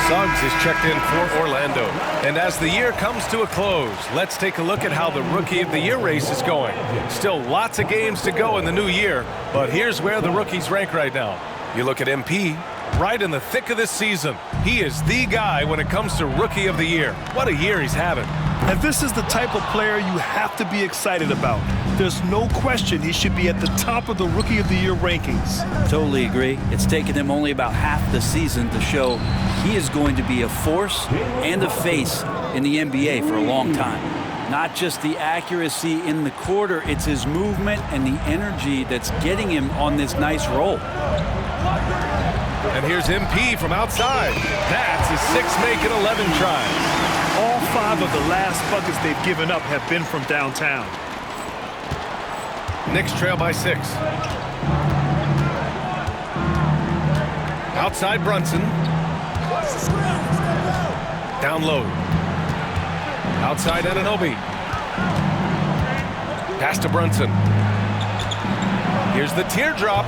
Suggs is checked in for Orlando. And as the year comes to a close, let's take a look at how the Rookie of the Year race is going. Still lots of games to go in the new year, but here's where the rookies rank right now. You look at MP, right in the thick of this season. He is the guy when it comes to Rookie of the Year. What a year he's having. And this is the type of player you have to be excited about. There's no question he should be at the top of the Rookie of the Year rankings. Totally agree. It's taken him only about half the season to show he is going to be a force and a face in the NBA for a long time. Not just the accuracy in the quarter, it's his movement and the energy that's getting him on this nice roll. And here's MP from outside. That's his 6th make in 11 tries. All 5 of the last buckets they've given up have been from downtown. Knicks trail by 6. Outside Brunson. Down low. Outside Anunoby. Pass to Brunson. Here's the teardrop.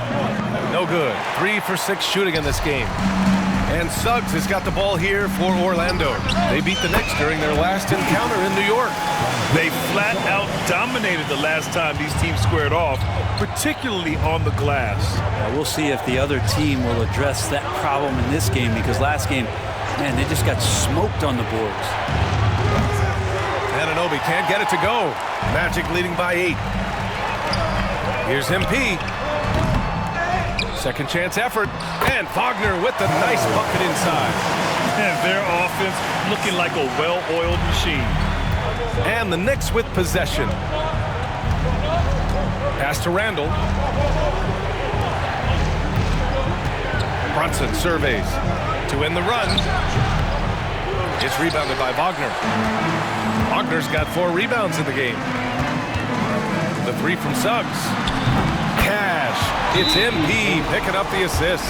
No good. 3 for 6 shooting in this game. And Suggs has got the ball here for Orlando. They beat the Knicks during their last encounter in New York. They flat out dominated the last time these teams squared off, particularly on the glass. We'll see if the other team will address that problem in this game, because last game, man, they just got smoked on the boards. Anunoby can't get it to go. Magic leading by 8. Here's MP. Second chance effort. And Wagner with the nice bucket inside. And their offense looking like a well-oiled machine. And the Knicks with possession. Pass to Randall. Brunson surveys to end the run. It's rebounded by Wagner. Wagner's got 4 rebounds in the game. The 3 from Suggs. Cash. It's MP picking up the assist.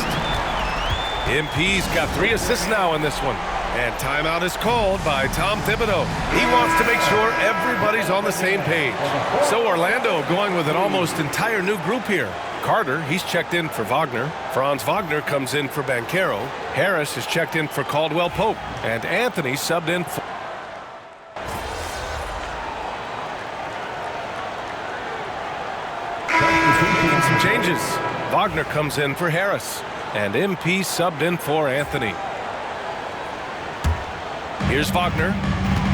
MP's got 3 assists now in this one. And timeout is called by Tom Thibodeau. He wants to make sure everybody's on the same page. So Orlando going with an almost entire new group here. Carter, he's checked in for Wagner. Franz Wagner comes in for Banchero. Harris is checked in for Caldwell Pope. And Anthony subbed in for... Some changes. Wagner comes in for Harris. And MP subbed in for Anthony. Here's Wagner.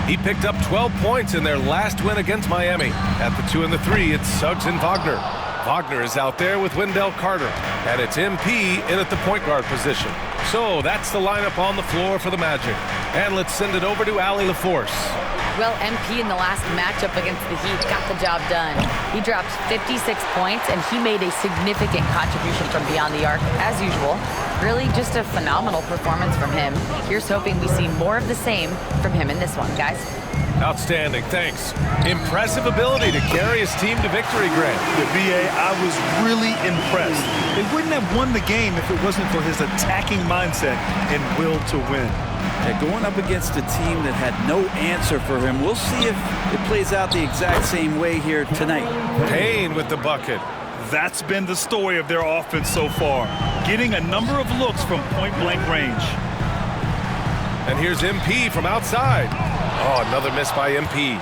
He picked up 12 points in their last win against Miami. At the 2 and the 3, it's Suggs and Wagner. Wagner is out there with Wendell Carter. And it's MP in at the point guard position. So that's the lineup on the floor for the Magic. And let's send it over to Allie LaForce. Well, MP in the last matchup against the Heat got the job done. He dropped 56 points, and he made a significant contribution from beyond the arc, as usual. Really just a phenomenal performance from him. Here's hoping we see more of the same from him in this one, guys. Outstanding, thanks. Impressive ability to carry his team to victory, Grant. The BA, I was really impressed. They wouldn't have won the game if it wasn't for his attacking mindset and will to win. Yeah, going up against a team that had no answer for him. We'll see if it plays out the exact same way here tonight. Payne with the bucket. That's been the story of their offense so far, getting a number of looks from point-blank range. And here's MP from outside. Oh, another miss by MP.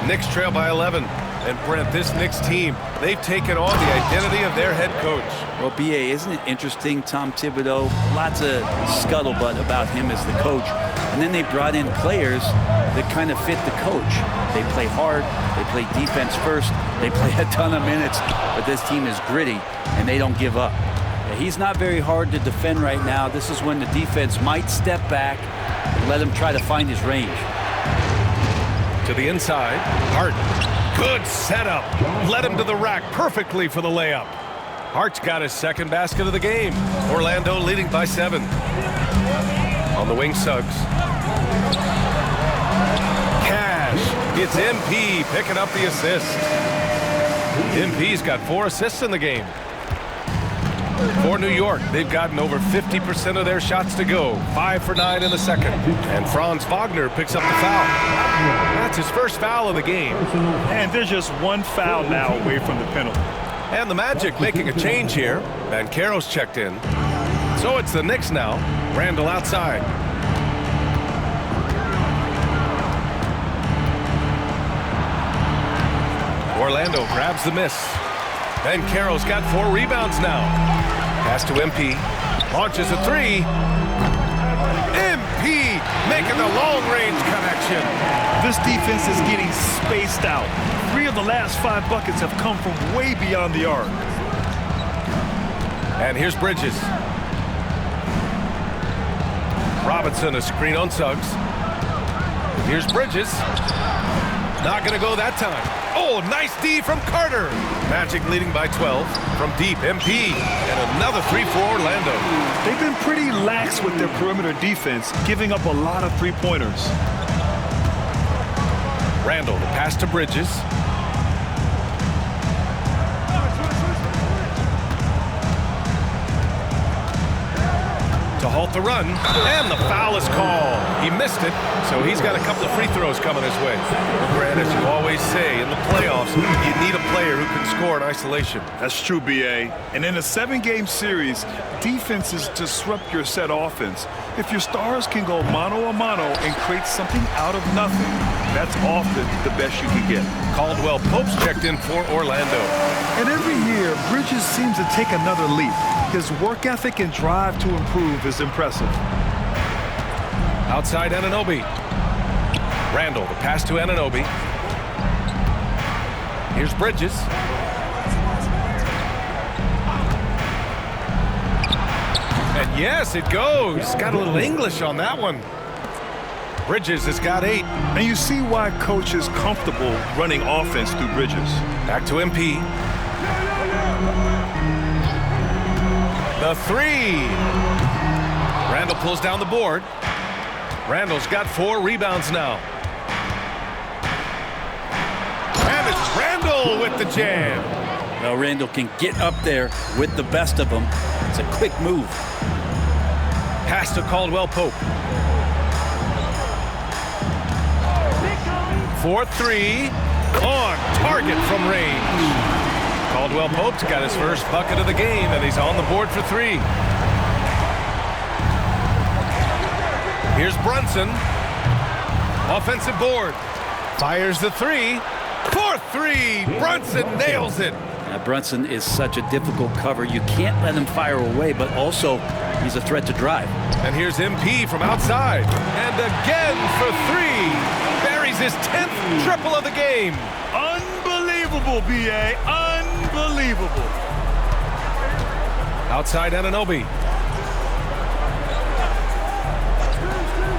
Knicks trail by 11. And Brent, this Knicks team, they've taken on the identity of their head coach. Well, BA, isn't it interesting, Tom Thibodeau? Lots of scuttlebutt about him as the coach. And then they brought in players that kind of fit the coach. They play hard, they play defense first, they play a ton of minutes, but this team is gritty, and they don't give up. Yeah, he's not very hard to defend right now. This is when the defense might step back and let him try to find his range. To the inside, Hart. Good setup. Led him to the rack perfectly for the layup. Hart's got his 2nd basket of the game. Orlando leading by 7. On the wing, Suggs. Cash. It's MP picking up the assist. MP's got 4 assists in the game. For New York, they've gotten over 50% of their shots to go. 5 for 9 in the second. And Franz Wagner picks up the foul. That's his first foul of the game. And there's just 1 foul now away from the penalty. And the Magic making a change here. Banchero's checked in. So it's the Knicks now. Randall outside. Orlando grabs the miss. Banchero's got 4 rebounds now. Pass to MP. Launches a three. MP making the long-range connection. This defense is getting spaced out. 3 of the last 5 buckets have come from way beyond the arc. And here's Bridges. Robinson, a screen on Suggs. Here's Bridges. Not going to go that time. Oh, nice D from Carter. Magic leading by 12 from deep. MP. And another three for Orlando. They've been pretty lax with their perimeter defense, giving up a lot of three-pointers. Randall, the pass to Bridges. To halt the run, and the foul is called. He missed it, so he's got a couple of free throws coming his way. Grant, as you always say, in the playoffs, you need a player who can score in isolation. That's true, B.A. And in a 7-game series, defenses disrupt your set offense. If your stars can go mano-a-mano and create something out of nothing, that's often the best you can get. Caldwell Pope's checked in for Orlando. And every year, Bridges seems to take another leap. His work ethic and drive to improve is impressive. Outside Anunoby. Randall, the pass to Anunoby. Here's Bridges. And yes, it goes. Got a little English on that one. Bridges has got 8. And you see why coach is comfortable running offense through Bridges. Back to MP. The three. Randall pulls down the board. Randall's got 4 rebounds now. And it's Randall with the jam. Well, Randall can get up there with the best of them. It's a quick move. Pass to Caldwell Pope. 4-3 on target from range. Caldwell Pope's got his first bucket of the game, and he's on the board for 3. Here's Brunson. Offensive board. Fires the 3. 4-3. Brunson nails it. Now, Brunson is such a difficult cover. You can't let him fire away, but also he's a threat to drive. And here's MP from outside. And again for 3. Buries his 10th triple of the game. Unbelievable, B.A. Unbelievable. Outside Anunoby.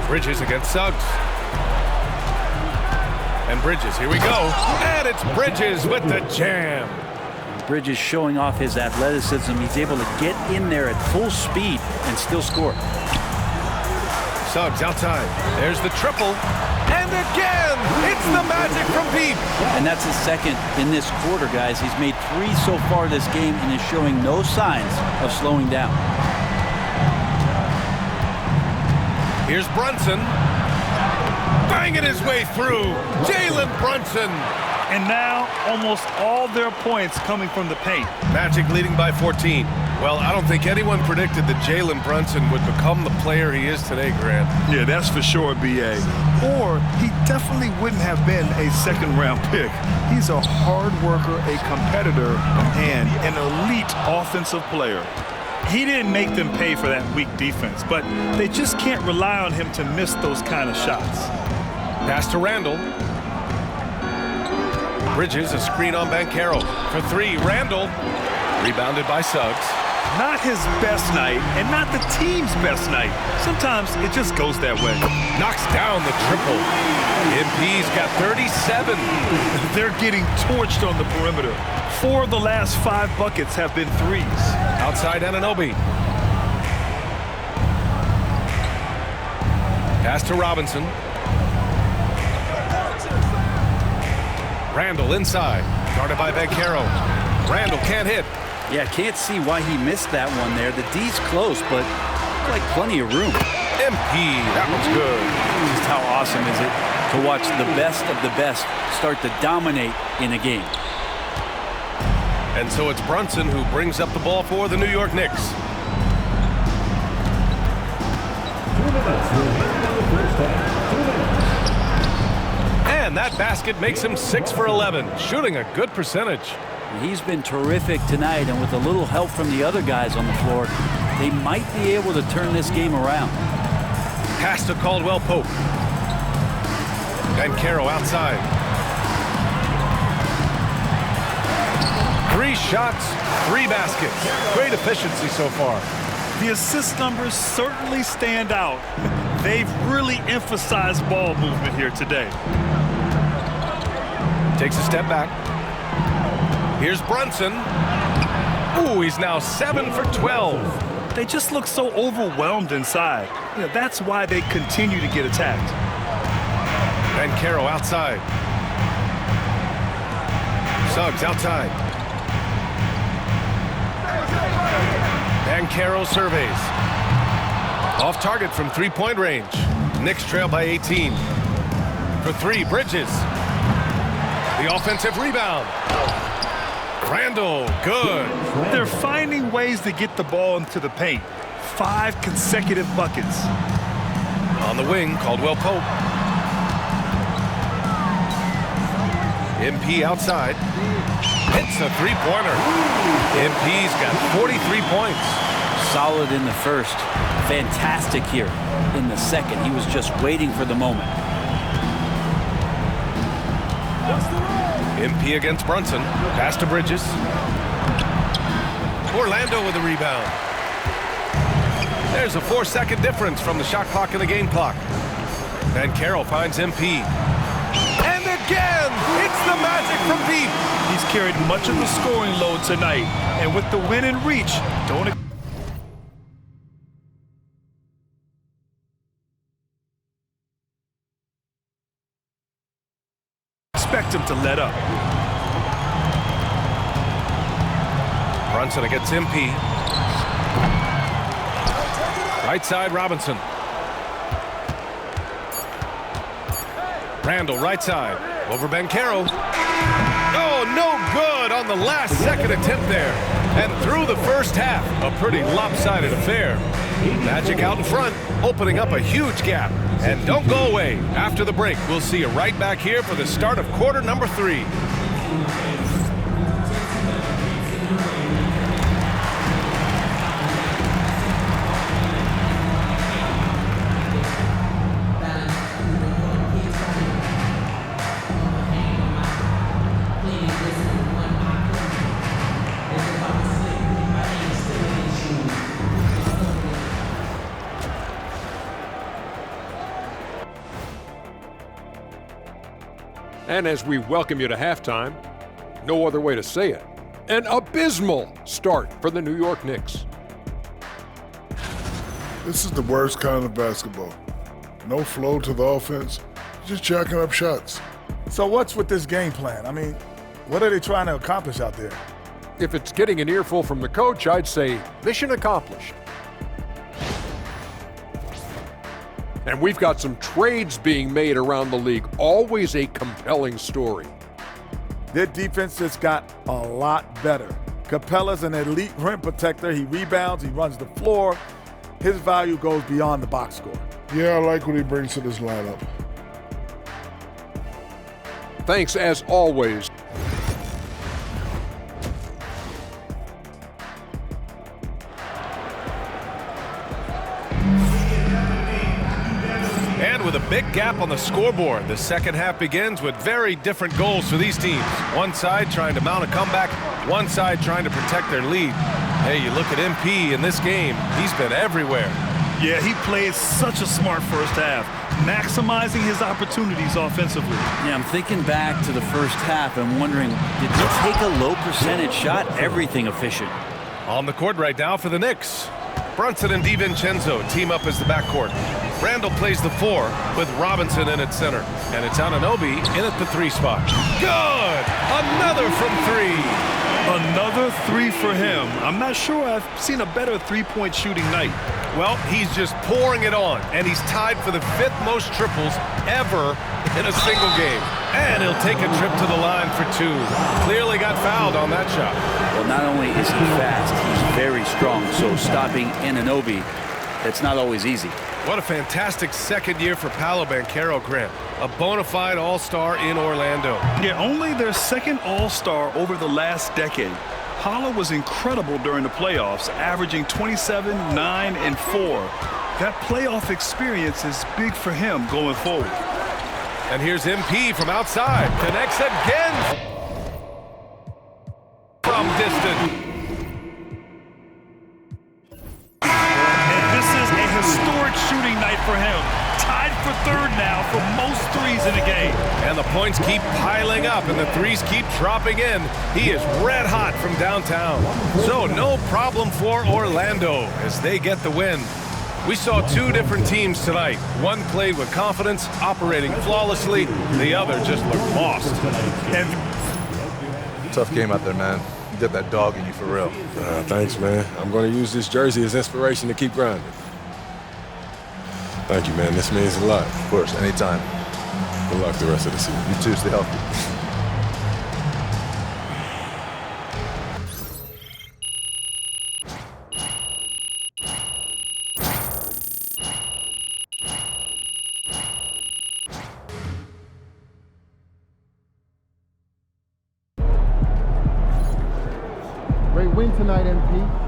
Bridges against Suggs. And Bridges, here we go. And it's Bridges with the jam. Bridges showing off his athleticism. He's able to get in there at full speed and still score. Suggs outside. There's the triple. And again, it's the Magic from deep. And that's his second in this quarter, guys. He's made 3 so far this game and is showing no signs of slowing down. Here's Brunson. Banging his way through. Jalen Brunson. And now almost all their points coming from the paint. Magic leading by 14. Well, I don't think anyone predicted that Jalen Brunson would become the player he is today, Grant. Yeah, that's for sure, B.A. Or he definitely wouldn't have been a second-round pick. He's a hard worker, a competitor, and an elite offensive player. He didn't make them pay for that weak defense, but they just can't rely on him to miss those kind of shots. Pass to Randall. Bridges, a screen on Banchero. For 3, Randall. Rebounded by Suggs. Not his best night, and not the team's best night. Sometimes it just goes that way. Knocks down the triple. MP's got 37. They're getting torched on the perimeter. 4 of the last 5 buckets have been 3s. Outside Anunoby. Pass to Robinson. Randall inside. Guarded by Banchero. Randall can't hit. Yeah, can't see why he missed that one there. The D's close, but like plenty of room. MP, that one's good. Just how awesome is it to watch the best of the best start to dominate in a game. And so it's Brunson who brings up the ball for the New York Knicks. And that basket makes him 6 for 11, shooting a good percentage. He's been terrific tonight, and with a little help from the other guys on the floor, they might be able to turn this game around. Pass to Caldwell Pope. Banchero outside. 3 shots, 3 baskets. Great efficiency so far. The assist numbers certainly stand out. They've really emphasized ball movement here today. Takes a step back. Here's Brunson. Ooh, he's now 7 for 12. They just look so overwhelmed inside. That's why they continue to get attacked. Banchero outside. Suggs outside. Banchero surveys. Off target from 3-point range. Knicks trail by 18. For 3, Bridges. The offensive rebound. Randall, good. They're finding ways to get the ball into the paint. 5 consecutive buckets. On the wing, Caldwell Pope. MP outside. Hits a 3-pointer. MP's got 43 points. Solid in the first. Fantastic here in the second. He was just waiting for the moment. MP against Brunson. Pass to Bridges. Orlando with a rebound. There's a 4-second difference from the shot clock and the game clock. Banchero finds MP. And again, it's the magic from deep. He's carried much of the scoring load tonight. And with the win in reach, don't expect him to let up. Brunson against MP. Right side, Robinson. Randall, right side. Over Banchero. Oh, no good on the last second attempt there. And through the first half, a pretty lopsided affair. Magic out in front, opening up a huge gap. And don't go away. After the break, we'll see you right back here for the start of quarter number 3. And as we welcome you to halftime, no other way to say it, an abysmal start for the New York Knicks. This is the worst kind of basketball. No flow to the offense, just jacking up shots. So what's with this game plan? I mean, what are they trying to accomplish out there? If it's getting an earful from the coach, I'd say mission accomplished. And we've got some trades being made around the league. Always a compelling story. Their defense just got a lot better. Capella's an elite rim protector. He rebounds, he runs the floor. His value goes beyond the box score. Yeah, I like what he brings to this lineup. Thanks, as always. With a big gap on the scoreboard, the second half begins with very different goals for these teams. One side trying to mount a comeback, one side trying to protect their lead. Hey, you look at MP in this game, he's been everywhere. Yeah, he played such a smart first half, maximizing his opportunities offensively. Yeah, I'm thinking back to the first half and wondering, did he take a low percentage shot? Everything efficient. On the court right now for the Knicks. Brunson and DiVincenzo team up as the backcourt. Randall plays the 4 with Robinson in at center. And it's Anunoby in at the 3 spot. Good! Another from 3. Another 3 for him. I'm not sure I've seen a better three-point shooting night. Well, he's just pouring it on, and he's tied for the 5th most triples ever in a single game. And he'll take a trip to the line for 2. Clearly got fouled on that shot. Well, not only is he fast, he's very strong. So stopping Anunoby, that's not always easy. What a fantastic second year for Paolo Banchero, Grant. A bona fide all-star in Orlando. Yeah, only their second all-star over the last decade. Paolo was incredible during the playoffs, averaging 27, 9, and 4. That playoff experience is big for him going forward. And here's MP from outside. Connects again from distance. Historic shooting night for him. Tied for third now for most threes in the game. And the points keep piling up and the threes keep dropping in. He is red hot from downtown. So no problem for Orlando as they get the win. We saw two different teams tonight. One played with confidence, operating flawlessly. The other just looked lost. Tough game out there, man. You got that dog in you for real. Thanks, man. I'm going to use this jersey as inspiration to keep grinding. Thank you, man. This means a lot. Of course, anytime. Good luck the rest of the season. You too. Stay healthy. Great win tonight, MP.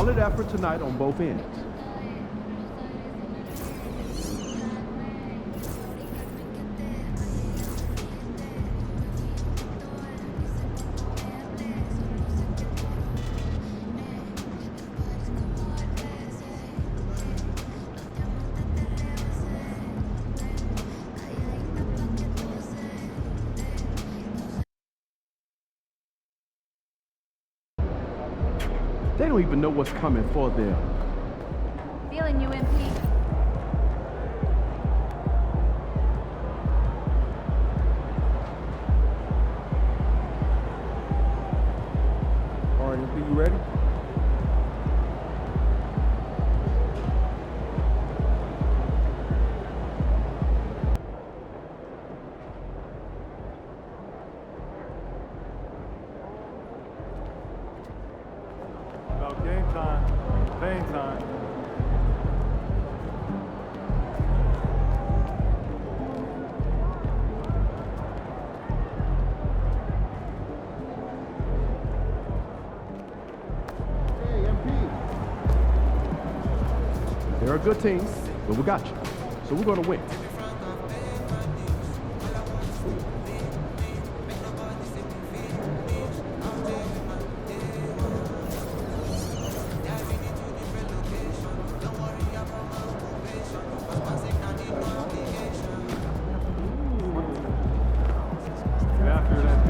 Solid effort tonight on both ends. They don't even know what's coming for them. Feeling you, MP. All right, MP, you ready? About game time, pain time. Hey, MP. They're a good team, but we got you. So we're going to win. Get after it, MP.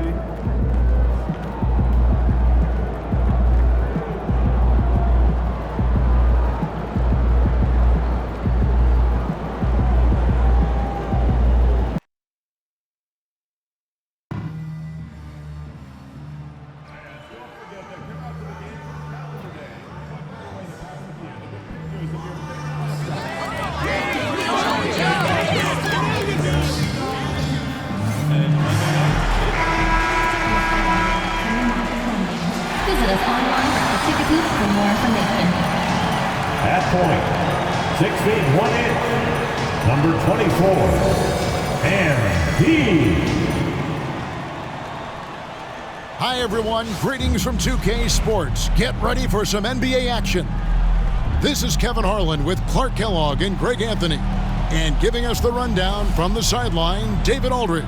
Visit us online for ticket booth for more information. At point, 6 feet 1 inch, number 24, MP. Hi, everyone. Greetings from 2K Sports. Get ready for some NBA action. This is Kevin Harlan with Clark Kellogg and Greg Anthony. And giving us the rundown from the sideline, David Aldridge.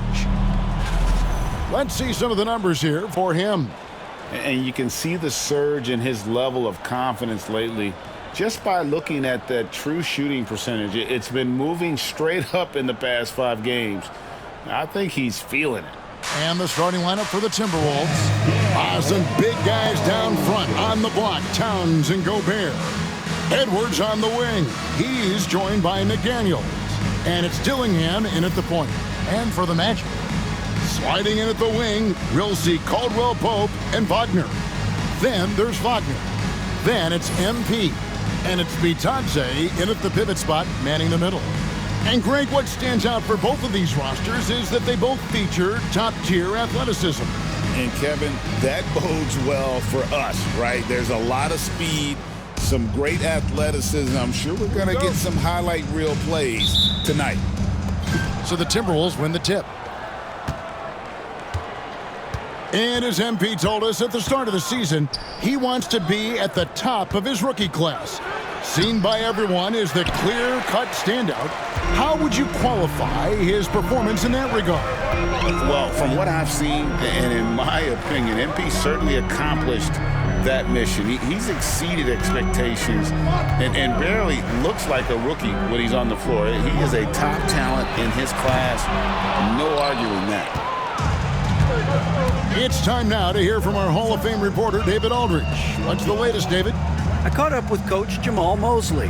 Let's see some of the numbers here for him. And you can see the surge in his level of confidence lately just by looking at that true shooting percentage. It's been moving straight up in the past 5 games. I think he's feeling it. And the starting lineup for the Timberwolves. Some big guys down front on the block. Towns and Gobert. Edwards on the wing. He's joined by Nick Daniels. And it's Dillingham in at the point. And for the Magic, sliding in at the wing, we'll see Caldwell Pope and Wagner. Then there's Wagner. Then it's MP. And it's Bitadze in at the pivot spot, manning the middle. And Greg, what stands out for both of these rosters is that they both feature top-tier athleticism. And Kevin, that bodes well for us, right? There's a lot of speed, some great athleticism. I'm sure we're going to get some highlight reel plays tonight. So the Timberwolves win the tip. And as MP told us at the start of the season, he wants to be at the top of his rookie class. Seen by everyone as the clear-cut standout, how would you qualify his performance in that regard? Well, from what I've seen, and in my opinion, MP certainly accomplished that mission. He's exceeded expectations and barely looks like a rookie when he's on the floor. He is a top talent in his class. No arguing that. It's time now to hear from our Hall of Fame reporter, David Aldridge. What's the latest, David? I caught up with Coach Jamal Mosley.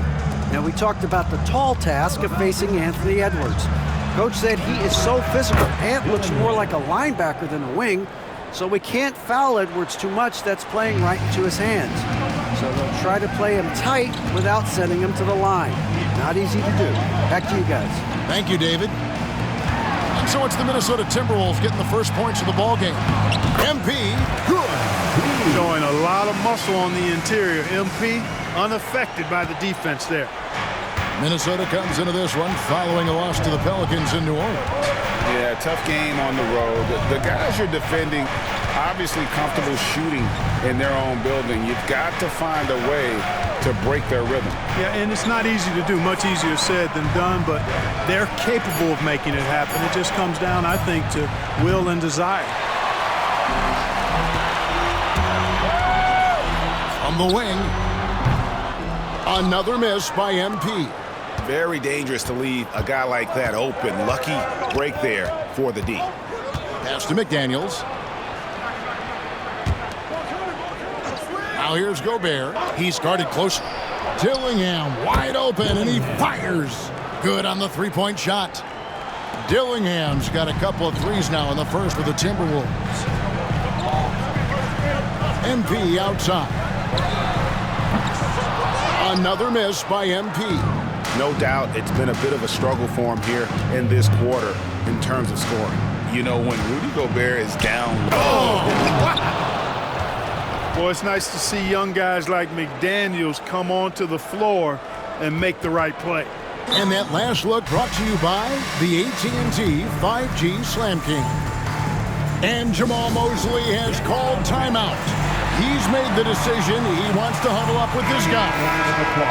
Now, we talked about the tall task of facing Anthony Edwards. Coach said he is so physical. Ant looks more like a linebacker than a wing, so we can't foul Edwards too much. That's playing right into his hands. So they'll try to play him tight without sending him to the line. Not easy to do. Back to you guys. Thank you, David. And so it's the Minnesota Timberwolves getting the first points of the ball game. MP, good. Showing a lot of muscle on the interior. MP unaffected by the defense there. Minnesota comes into this one following a loss to the Pelicans in New Orleans. Yeah, tough game on the road. The guys you're defending, obviously comfortable shooting in their own building. You've got to find a way to break their rhythm. Yeah, and it's not easy to do, much easier said than done, but they're capable of making it happen. It just comes down, I think, to will and desire. From the wing, another miss by MP. Very dangerous to leave a guy like that open. Lucky break there for the D. Pass to McDaniels. Now here's Gobert. He's guarded close. Dillingham wide open, and he fires. Good on the three-point shot. Dillingham's got a couple of threes now in the first with the Timberwolves. MP outside. Another miss by MP. No doubt it's been a bit of a struggle for him here in this quarter in terms of scoring. You know, when Rudy Gobert is down low. Well, it's nice to see young guys like McDaniels come onto the floor and make the right play. And that last look brought to you by the AT&T 5G Slam King. And Jamal Mosley has called timeout. He's made the decision. He wants to huddle up with this guy.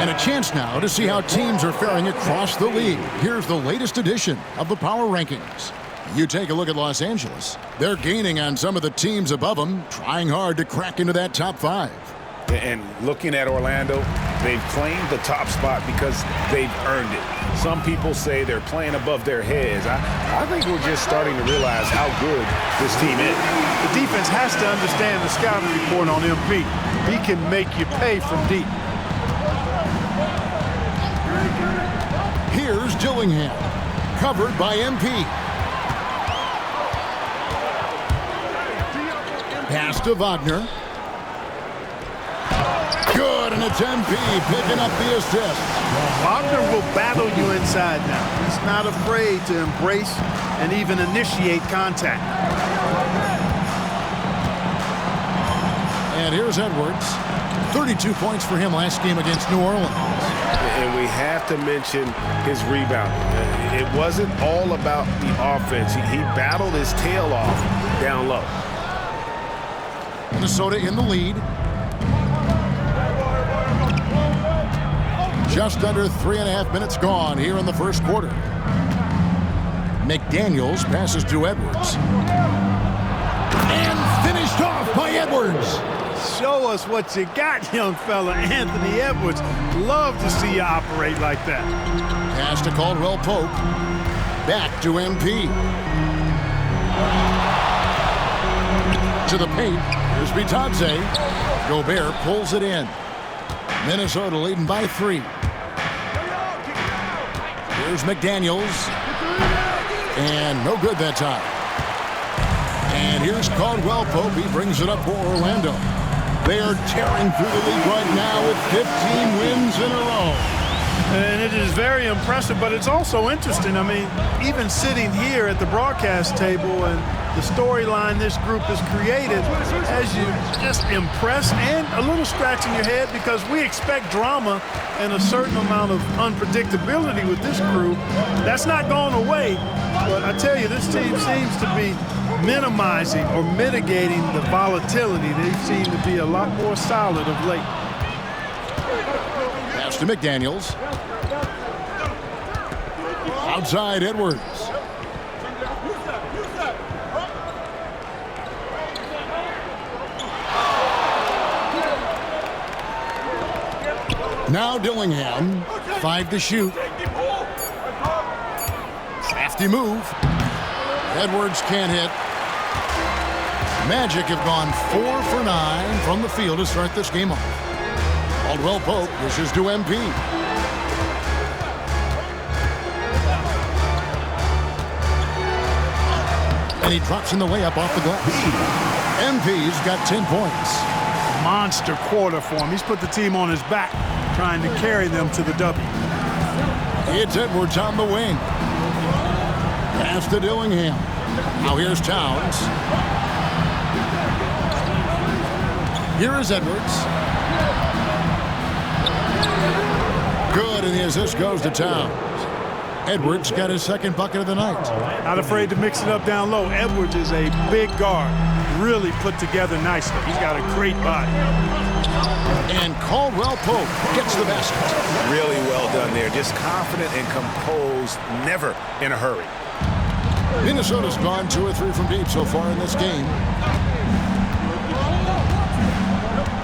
And a chance now to see how teams are faring across the league. Here's the latest edition of the Power Rankings. You take a look at Los Angeles. They're gaining on some of the teams above them, trying hard to crack into that top 5. And looking at Orlando, they've claimed the top spot because they've earned it. Some people say they're playing above their heads. I think we're just starting to realize how good this team is. The defense has to understand the scouting report on MP. He can make you pay from deep. Here's Dillingham, covered by MP. Pass to Wagner. Good, and it's MP picking up the assist. Wagner will battle you inside now. He's not afraid to embrace and even initiate contact. And here's Edwards. 32 points for him last game against New Orleans. And we have to mention his rebound. It wasn't all about the offense. He battled his tail off down low. Minnesota in the lead. Just under 3.5 minutes gone here in the first quarter. McDaniels passes to Edwards. And finished off by Edwards. Show us what you got, young fella. Anthony Edwards. Love to see you operate like that. Pass to Caldwell Pope. Back to MP. To the paint. Here's Bitadze. Gobert pulls it in. Minnesota leading by 3. Here's McDaniels. And no good that time. And here's Caldwell Pope. He brings it up for Orlando. They are tearing through the league right now with 15 wins in a row. And it is very impressive, but it's also interesting. I mean, even sitting here at the broadcast table and the storyline this group has created has you just impressed and a little scratching your head because we expect drama and a certain amount of unpredictability with this crew. That's not going away, but I tell you, this team seems to be minimizing or mitigating the volatility. They seem to be a lot more solid of late. Pass to McDaniels. Outside Edwards. Now Dillingham, 5 to shoot. Crafty move. Edwards can't hit. Magic have gone 4 for 9 from the field to start this game off. Caldwell Pope dishes to MP. And he drops in the layup off the glass. MP's got 10 points. Monster quarter for him. He's put the team on his back, trying to carry them to the W. It's Edwards on the wing. Pass to Dillingham. Now here's Towns. Here is Edwards. Good, and the assist goes to Towns. Edwards got his second bucket of the night. Not afraid to mix it up down low. Edwards is a big guard. really put together nicely. He's got a great body. And Caldwell Pope gets the basket. Really well done there. Just confident and composed, never in a hurry. Minnesota's gone 2 or 3 from deep so far in this game.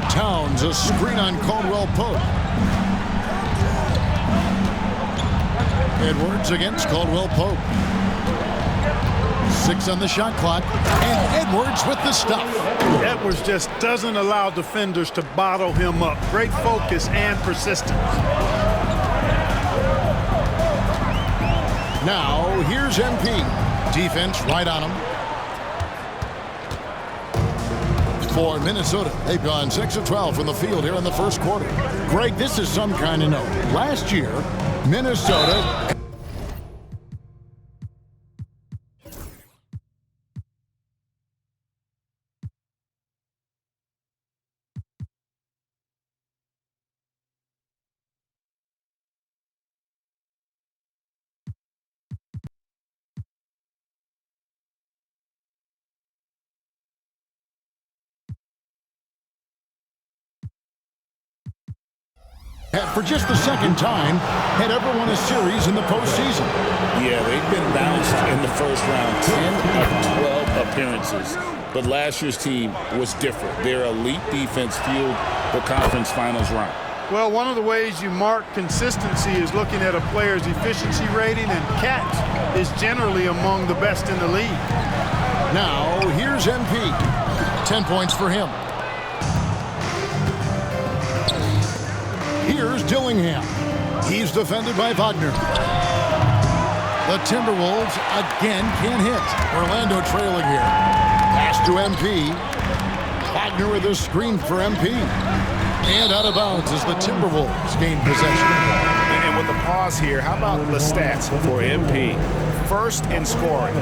Towns, a screen on Caldwell Pope. Edwards against Caldwell Pope. 6 on the shot clock, and Edwards with the stuff. Edwards just doesn't allow defenders to bottle him up. Great focus and persistence. Now, here's MP. Defense right on him. For Minnesota, they've gone 6 of 12 from the field here in the first quarter. Greg, this is some kind of note. Last year, Minnesota... for just the second time, had ever won a series in the postseason. Yeah, they've been bounced in the first round, 10 of 12 appearances. But last year's team was different. Their elite defense fueled the conference finals run. Well, one of the ways you mark consistency is looking at a player's efficiency rating, and Katz is generally among the best in the league. Now, here's MP. 10 points for him. Here's Dillingham. He's defended by Wagner. The Timberwolves again can't hit. Orlando trailing here. Pass to MP. Wagner with a screen for MP. And out of bounds as the Timberwolves gain possession. And with the pause here, how about the stats for MP? First in scoring,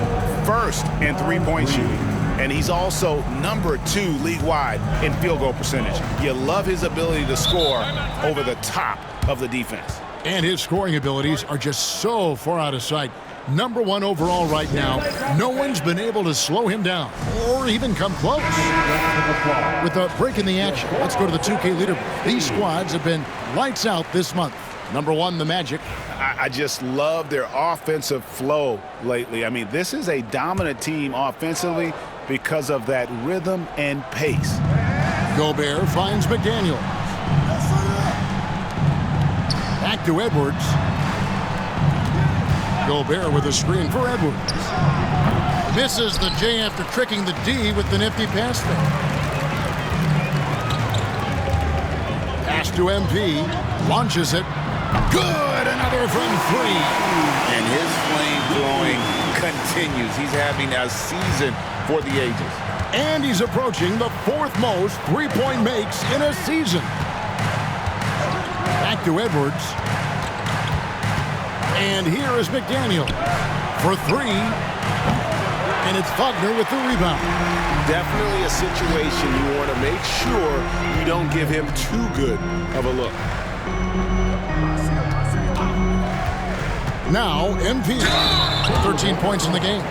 first in three-point shooting, and he's also number 2 league-wide in field goal percentage. You love his ability to score over the top of the defense. And his scoring abilities are just so far out of sight. Number 1 overall right now. No one's been able to slow him down or even come close. With a break in the action, let's go to the 2K leaderboard. These squads have been lights out this month. Number 1, the Magic. I just love their offensive flow lately. I mean, this is a dominant team offensively because of that rhythm and pace. Gobert finds McDaniel. Back to Edwards. Gobert with a screen for Edwards. Misses the J after tricking the D with the nifty pass there. Pass to MP. Launches it. Good! Another from 3. And his flame throwing continues. He's having a season for the ages. And he's approaching the 4th most three-point makes in a season. Back to Edwards. And here is McDaniel for 3. And it's Wagner with the rebound. Definitely a situation you want to make sure you don't give him too good of a look. Now, MP, 13 points in the game.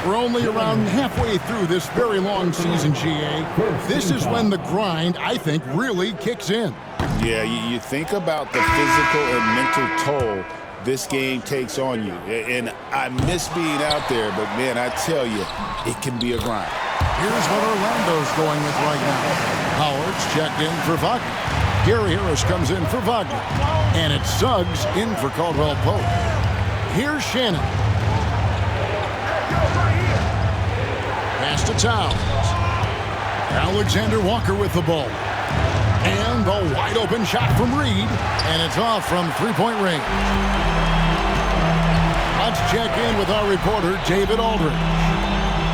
We're only around halfway through this very long season, GA. This is when the grind, I think, really kicks in. Yeah, you think about the physical and mental toll this game takes on you. And I miss being out there, but, man, I tell you, it can be a grind. Here's what Orlando's going with right now. Howard's checked in for Wagner. Gary Harris comes in for Wagner. And it's Suggs in for Caldwell Pope. Here's Shannon. Pass to Towns. Alexander Walker with the ball. And the wide open shot from Reed. And it's off from three-point range. Let's check in with our reporter, David Aldridge.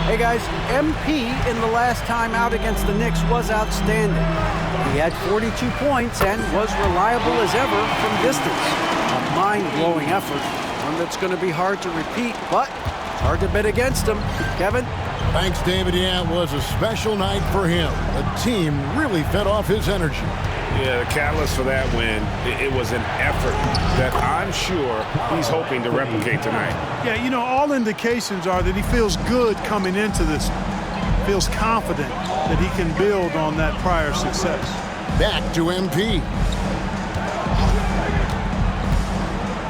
Hey guys, MP in the last time out against the Knicks was outstanding. He had 42 points and was reliable as ever from distance. A mind-blowing effort, one that's going to be hard to repeat, but hard to bet against him. Kevin? Thanks, David. Yeah, it was a special night for him. The team really fed off his energy. Yeah, the catalyst for that win, it was an effort that I'm sure he's hoping to replicate tonight. Yeah, you know, all indications are that he feels good coming into this. feels confident that he can build on that prior success. Back to MP.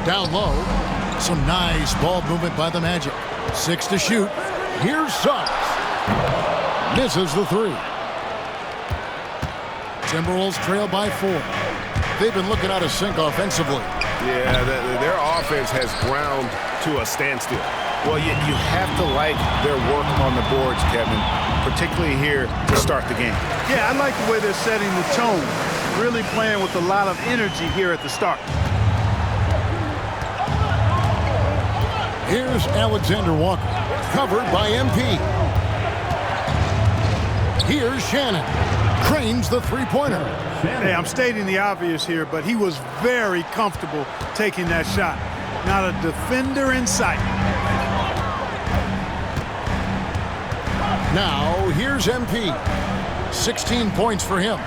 Down low. Some nice ball movement by the Magic. 6 to shoot. Here's Suggs. Misses the 3. Timberwolves trail by 4. They've been looking out of sync offensively. Yeah, their offense has ground to a standstill. Well, you have to like their work on the boards, Kevin, particularly here to start the game. Yeah, I like the way they're setting the tone. Really playing with a lot of energy here at the start. Here's Alexander Walker, covered by MP. Here's Shannon. Cranes the three-pointer. Hey, I'm stating the obvious here, but he was very comfortable taking that shot. Not a defender in sight. Now, here's MP. 16 points for him.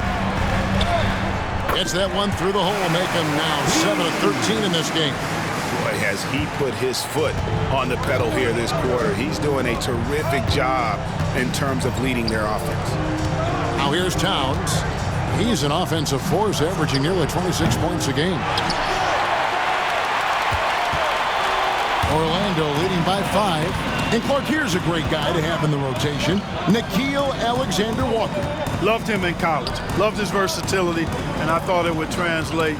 Gets that one through the hole, make him now 7 of 13 in this game. Boy, has he put his foot on the pedal here this quarter. He's doing a terrific job in terms of leading their offense. Now here's Towns. He's an offensive force, averaging nearly 26 points a game. Orlando leading by 5. And Clark, here's a great guy to have in the rotation, Nickeil Alexander-Walker. Loved him in college. Loved his versatility, and I thought it would translate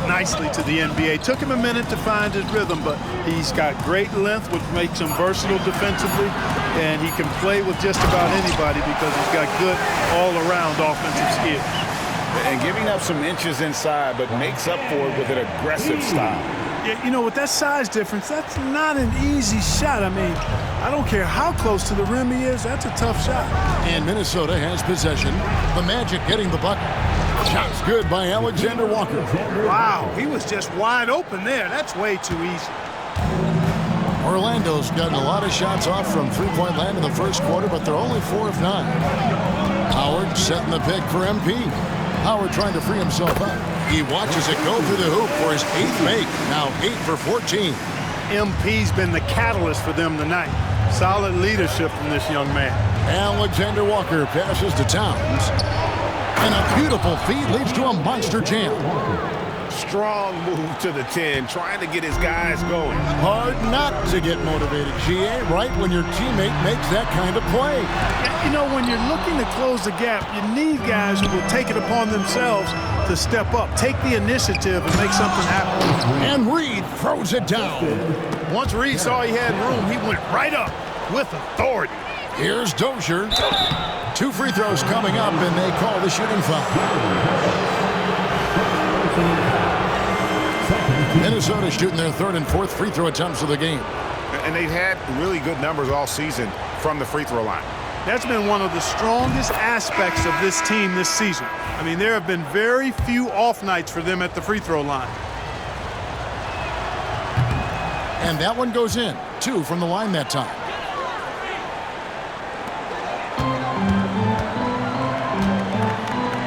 nicely to the NBA. Took him a minute to find his rhythm, but he's got great length, which makes him versatile defensively, and he can play with just about anybody because he's got good all-around offensive skills. And giving up some inches inside, but makes up for it with an aggressive style. Yeah, you know, with that size difference, that's not an easy shot. I mean, I don't care how close to the rim he is, that's a tough shot. And Minnesota has possession. The Magic getting the bucket. Shot's good by Alexander Walker. Wow, he was just wide open there. That's way too easy. Orlando's gotten a lot of shots off from three-point land in the first quarter, but they're only 4 of 9. Howard setting the pick for MP. Howard trying to free himself up. He watches it go through the hoop for his 8th make. Now 8 for 14. MP's been the catalyst for them tonight. Solid leadership from this young man. Alexander Walker passes to Towns. And a beautiful feed leads to a monster jam. Strong move to the 10, trying to get his guys going. Hard not to get motivated, GA, right when your teammate makes that kind of play. You know, when you're looking to close the gap, you need guys who will take it upon themselves to step up, take the initiative, and make something happen. And Reed throws it down. Once Reed saw he had room, he went right up with authority. Here's Dozier. 2 free throws coming up, and they call the shooting foul. Minnesota shooting their 3rd and 4th free throw attempts of the game. And they've had really good numbers all season from the free throw line. That's been one of the strongest aspects of this team this season. I mean, there have been very few off nights for them at the free throw line. And that one goes in. 2 from the line that time.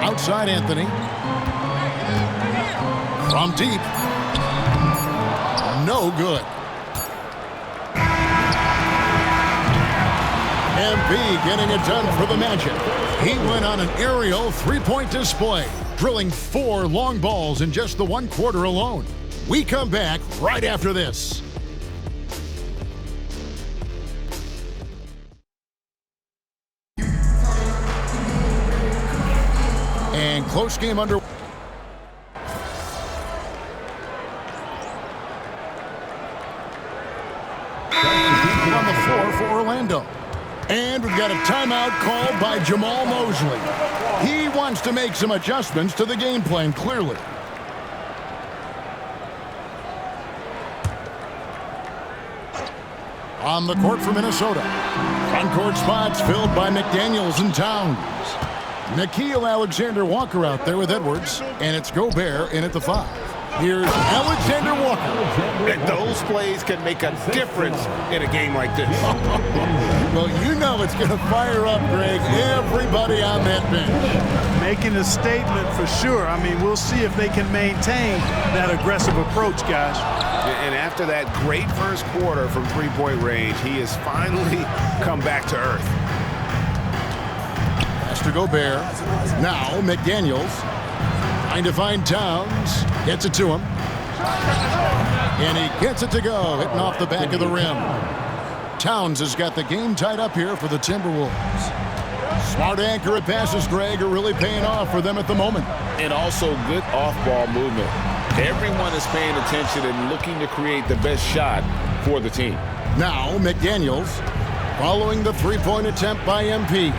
Outside Anthony. From deep. No good. MP getting it done for the Magic. He went on an aerial 3-point display, drilling 4 long balls in just the 1 quarter alone. We come back right after this. And close game under. On the floor for Orlando. And we've got a timeout called by Jamal Mosley. He wants to make some adjustments to the game plan, clearly. On the court for Minnesota. Front court spots filled by McDaniels and Towns. Nickeil Alexander-Walker out there with Edwards. And it's Gobert in at the 5. Here's Alexander Walker. And those plays can make a difference in a game like this. Well, you know it's going to fire up, Greg, everybody on that bench. Making a statement for sure. I mean, we'll see if they can maintain that aggressive approach, guys. And after that great first quarter from 3-point range, he has finally come back to earth. to Gobert. Now McDaniels trying to find Towns. Gets it to him. And he gets it to go, hitting off the back of the rim. Towns has got the game tied up here for the Timberwolves. Smart accurate passes, Greg, are really paying off for them at the moment. And also good off-ball movement. Everyone is paying attention and looking to create the best shot for the team. Now McDaniels following the three-point attempt by MP.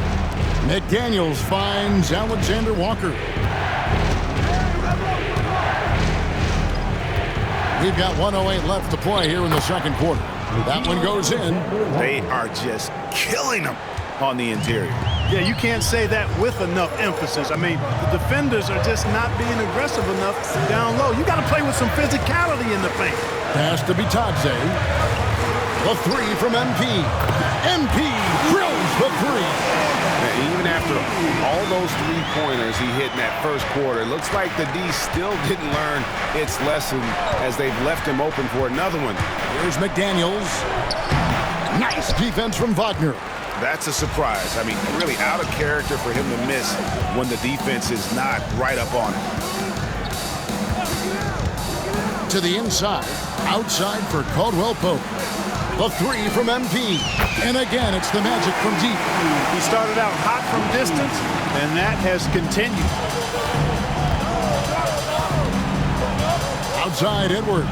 McDaniels finds Alexander Walker. We've got 1:08 left to play here in the second quarter. That one goes in. They are just killing them on the interior. Yeah, you can't say that with enough emphasis. I mean, the defenders are just not being aggressive enough down low. You got to play with some physicality in the paint. Pass to Bitadze. The three from MP. MP drills the three. And even after all those three-pointers he hit in that first quarter, it looks like the D still didn't learn its lesson as they've left him open for another one. Here's McDaniels. Nice defense from Wagner. That's a surprise. I mean, really out of character for him to miss when the defense is not right up on him. To the inside, outside for Caldwell Pope. The three from MP. And again, it's the Magic from deep. He started out hot from distance, and that has continued. Outside Edwards.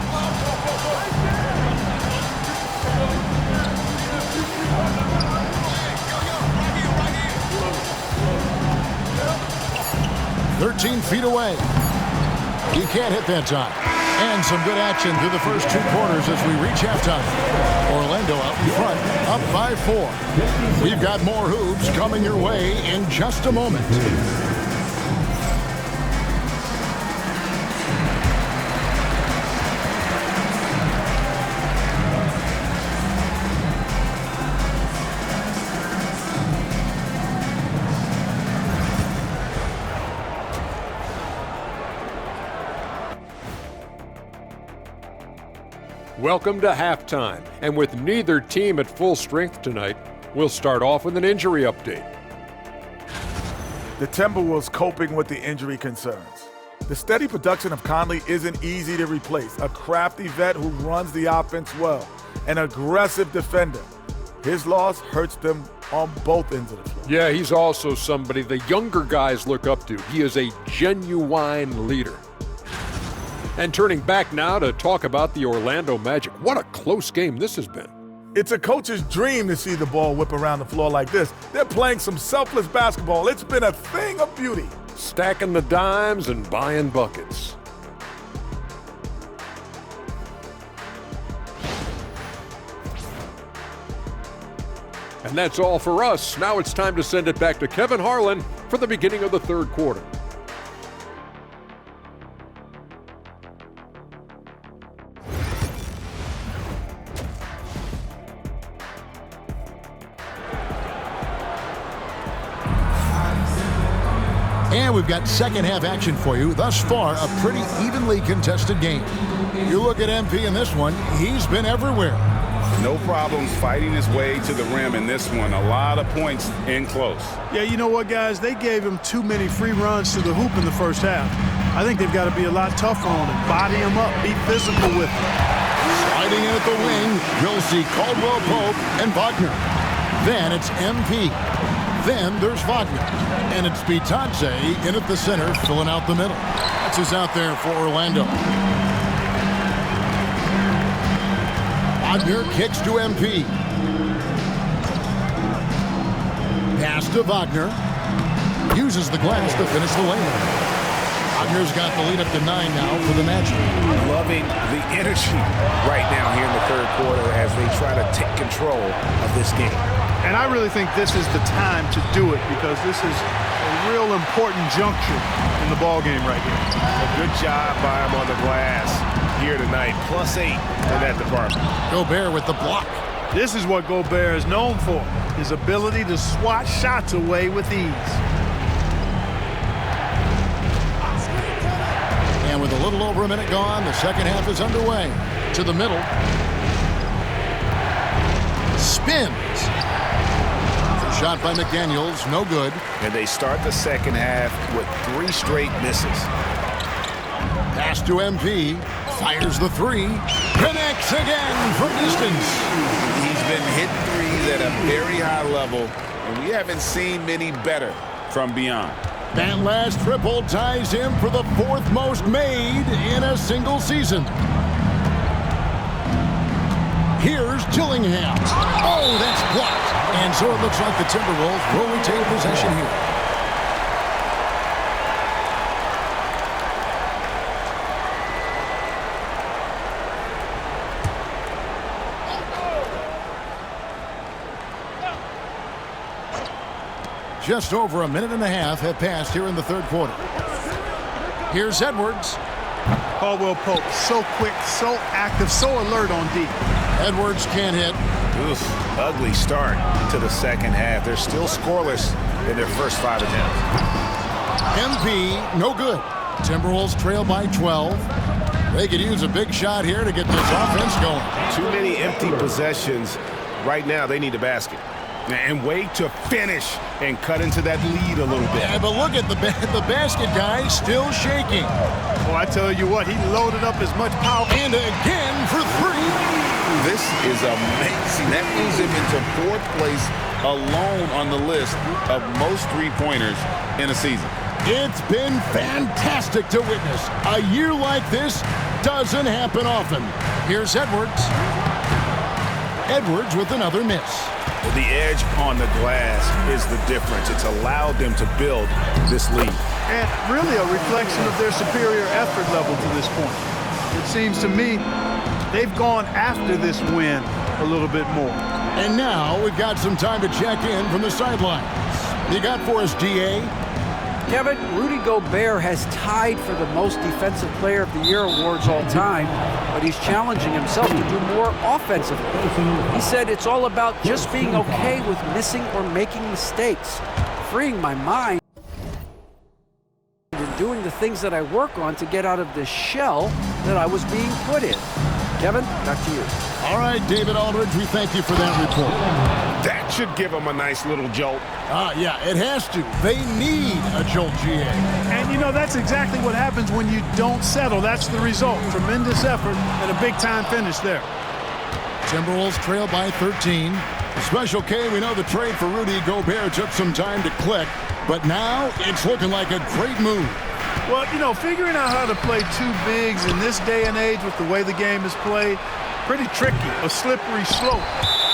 "13 feet away. He can't hit that time. And some good action through the first two quarters as we reach halftime. Orlando out in front, up by 4. We've got more hoops coming your way in just a moment. Welcome to halftime, and with neither team at full strength tonight, we'll start off with an injury update. The Timberwolves coping with the injury concerns. The steady production of Conley isn't easy to replace. A crafty vet who runs the offense well, an aggressive defender. His loss hurts them on both ends of the floor. Yeah, he's also somebody the younger guys look up to. He is a genuine leader. And turning back now to talk about the Orlando Magic. What a close game this has been. It's a coach's dream to see the ball whip around the floor like this. They're playing some selfless basketball. It's been a thing of beauty. Stacking the dimes and buying buckets. And that's all for us. Now it's time to send it back to Kevin Harlan for the beginning of the third quarter. And we've got second half action for you. Thus far, a pretty evenly contested game. You look at MP in this one, he's been everywhere. No problems fighting his way to the rim in this one. A lot of points in close. Yeah, you know what, guys? They gave him too many free runs to the hoop in the first half. I think they've got to be a lot tougher on him. Body him up, be physical with him. Sliding in at the wing, we'll see Caldwell Pope and Wagner. Then it's MP. Then there's Wagner. And it's Bitadze in at the center, filling out the middle. That's who's out there for Orlando. Wagner kicks to MP. Pass to Wagner. Uses the glass to finish the lane. Wagner's got the lead up to 9 now for the Magic. Loving the energy right now here in the third quarter as they try to take control of this game. And I really think this is the time to do it because this is a real important juncture in the ball game right here. A good job by him on the glass here tonight. +8 in that department. Gobert with the block. This is what Gobert is known for, his ability to swat shots away with ease. And with a little over a minute gone, the second half is underway. To the middle. Spins. shot by McDaniels, no good. And they start the second half with 3 straight misses. Pass to MP. Fires the 3. Connects again from distance. He's been hitting threes at a very high level, and we haven't seen many better from beyond. That last triple ties him for the 4th most made in a single season. Here's Dillingham. Oh, that's blocked. And so it looks like the Timberwolves will retain possession here. Just over a minute and a half have passed here in the 3rd quarter. Here's Edwards. Caldwell Pope, so quick, so active, so alert on D. Edwards can't hit. Oof, ugly start to the second half. They're still scoreless in their first 5 attempts. MP, no good. Timberwolves trail by 12. They could use a big shot here to get this offense going. Too many empty possessions. Right now, they need a basket. And wait to finish and cut into that lead a little bit. Yeah, but look at the basket guy still shaking. Well, I tell you what, he loaded up as much power. And again for 3. This is amazing. That moves him into 4th place alone on the list of most 3-pointers in a season. It's been fantastic to witness. A year like this doesn't happen often. Here's Edwards. Edwards with another miss. The edge on the glass is the difference. It's allowed them to build this lead. And really a reflection of their superior effort level to this point. It seems to me they've gone after this win a little bit more. And now we've got some time to check in from the sidelines. You got for us, DA? Kevin, Rudy Gobert has tied for the most Defensive Player of the Year awards all time, but he's challenging himself to do more offensively. He said it's all about just being okay with missing or making mistakes, freeing my mind and doing the things that I work on to get out of this shell that I was being put in. Kevin, back to you. All right, David Aldridge, we thank you for that report. That should give them a nice little jolt. Yeah, it has to. They need a jolt, GA. And, you know, that's exactly what happens when you don't settle. That's the result. Tremendous effort and a big-time finish there. Timberwolves trail by 13. Special K, we know the trade for Rudy Gobert took some time to click, but now it's looking like a great move. Well, you know, figuring out how to play 2 bigs in this day and age with the way the game is played, pretty tricky, a slippery slope.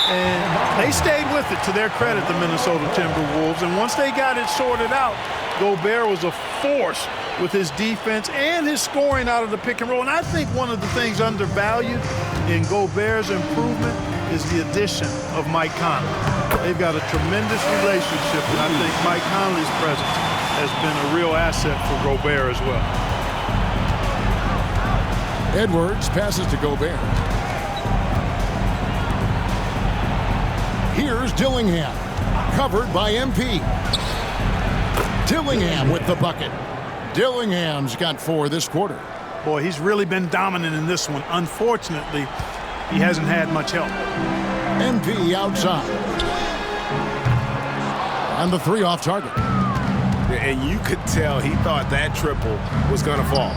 And they stayed with it, to their credit, the Minnesota Timberwolves. And once they got it sorted out, Gobert was a force with his defense and his scoring out of the pick and roll. And I think one of the things undervalued in Gobert's improvement is the addition of Mike Conley. They've got a tremendous relationship, and I think Mike Conley's presence has been a real asset for Gobert as well. Edwards passes to Gobert. Here's Dillingham, covered by MP. Dillingham with the bucket. Dillingham's got 4 this quarter. Boy, he's really been dominant in this one. Unfortunately, he hasn't had much help. MP outside. And the 3 off target. And you could tell he thought that triple was going to fall.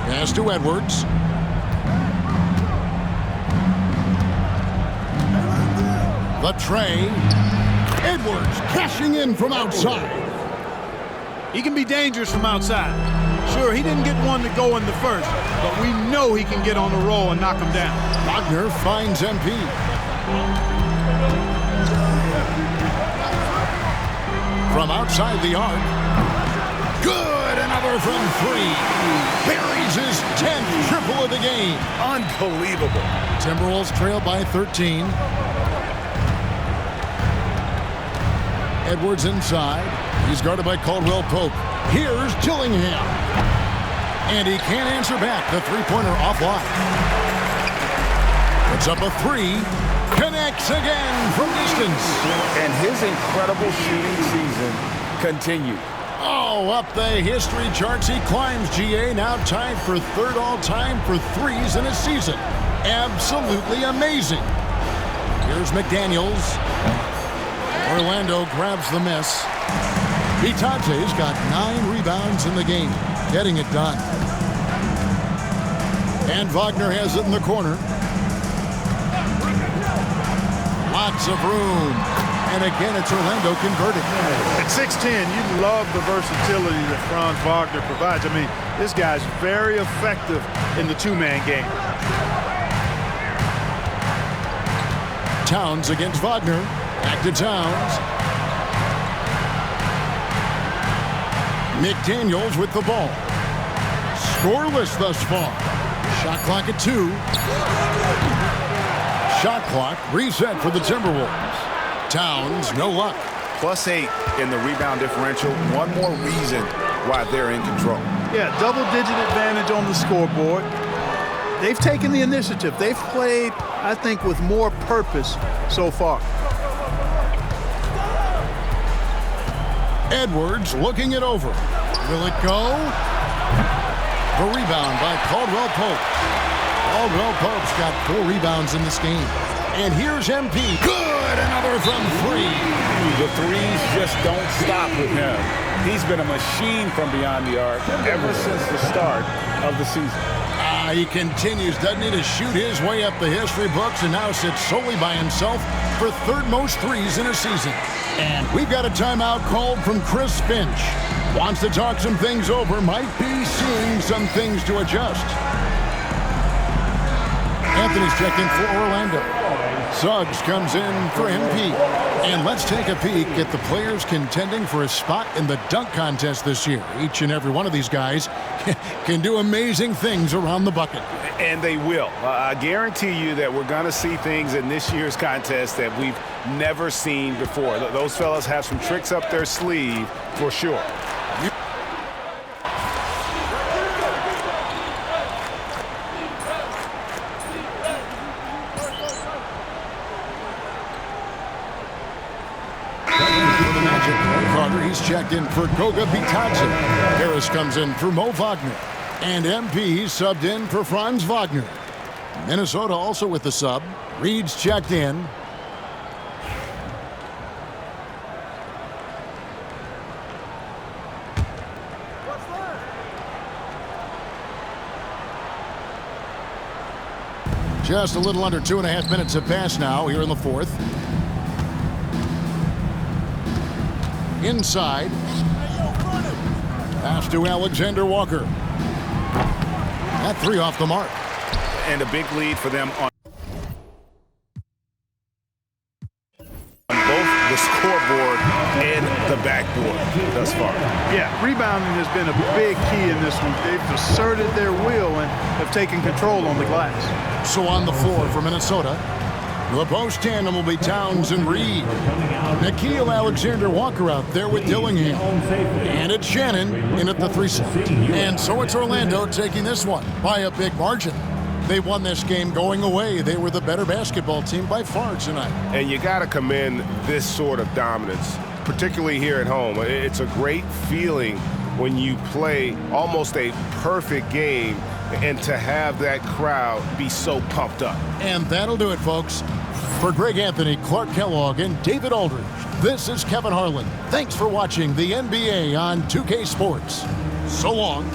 Pass to Edwards. The tray. Edwards cashing in from outside. He can be dangerous from outside. Sure, he didn't get one to go in the first, but we know he can get on the roll and knock him down. Wagner finds MP. From outside the arc. Good, another from 3. Buries his 10th triple of the game. Unbelievable. Timberwolves trail by 13. Edwards inside. He's guarded by Caldwell Pope. Here's Dillingham. And he can't answer back. The 3-pointer offline. Puts up a 3. Connects again from distance. And his incredible shooting season continued. Oh, up the history charts he climbs, GA. Now tied for 3rd all-time for 3s in a season. Absolutely amazing. Here's McDaniels. Orlando grabs the miss. Bitate's got 9 rebounds in the game, getting it done. And Wagner has it in the corner. Lots of room. And again, it's Orlando converting. At 6'10", you love the versatility that Franz Wagner provides. I mean, this guy's very effective in the two-man game. Towns against Wagner. Back to Towns. McDaniels with the ball. Scoreless thus far. Shot clock at 2. Shot clock reset for the Timberwolves. Towns, no luck. +8 in the rebound differential. One more reason why they're in control. Yeah, double-digit advantage on the scoreboard. They've taken the initiative. They've played, I think, with more purpose so far. Edwards looking it over. Will it go? The rebound by Caldwell Pope. Caldwell Pope's got 4 rebounds in this game. And here's MP. Good! Another from 3. The threes just don't stop with him. He's been a machine from beyond the arc ever since the start of the season. He continues, doesn't he, to shoot his way up the history books and now sits solely by himself for 3rd most threes in a season. And we've got a timeout called from Chris Finch. Wants to talk some things over, might be seeing some things to adjust. Anthony's checked in for Orlando. Suggs comes in for MP. And let's take a peek at the players contending for a spot in the dunk contest this year. Each and every one of these guys can do amazing things around the bucket. And they will. I guarantee you that we're going to see things in this year's contest that we've never seen before. Those fellas have some tricks up their sleeve for sure. He's checked in for Goga Bitadze. Harris comes in for Mo Wagner. And MP subbed in for Franz Wagner. Minnesota also with the sub. Reed's checked in. Just a little under 2.5 minutes have passed now here in the 4th. Inside. Pass to Alexander Walker. That 3 off the mark. And a big lead for them on both the scoreboard and the backboard thus far. Yeah, rebounding has been a big key in this one. They've asserted their will and have taken control on the glass. So on the floor for Minnesota, the post tandem will be Towns and Reed. Nickeil Alexander-Walker out there with Dillingham. And it's Shannon in at the 3 slot. And so it's Orlando taking this one by a big margin. They won this game going away. They were the better basketball team by far tonight. And you got to commend this sort of dominance, particularly here at home. It's a great feeling when you play almost a perfect game and to have that crowd be so pumped up. And that'll do it, folks. For Greg Anthony, Clark Kellogg, and David Aldridge, this is Kevin Harlan. Thanks for watching the NBA on 2K Sports. So long.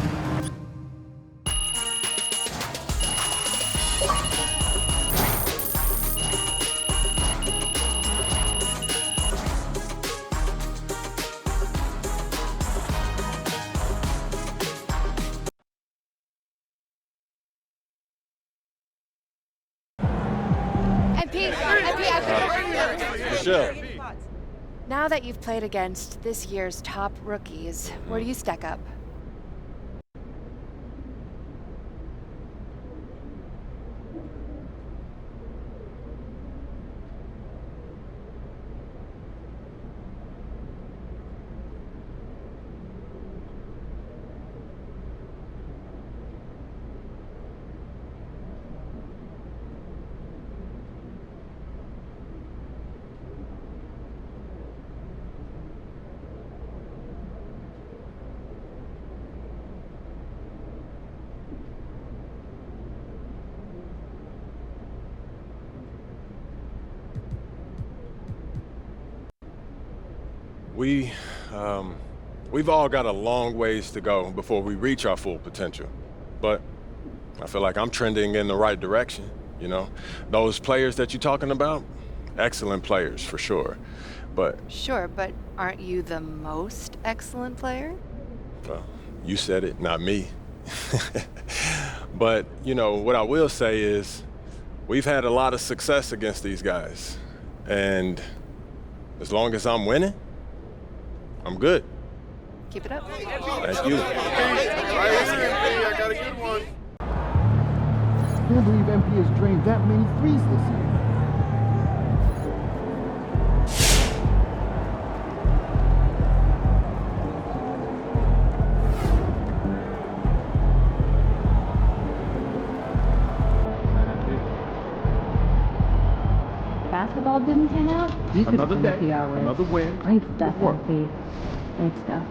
Now that you've played against this year's top rookies, where do you stack up? We've all got a long ways to go before we reach our full potential. But I feel like I'm trending in the right direction, you know? Those players that you're talking about, excellent players for sure. But Sure, but aren't you the most excellent player? well, you said it, not me. But, you know, what I will say is we've had a lot of success against these guys. And as long as I'm winning, I'm good. Keep it up. Thank you. I got a good one. Can't believe MP has drained that many threes this year. Basketball didn't pan out? Another day, another win. Great stuff, MP. Great stuff.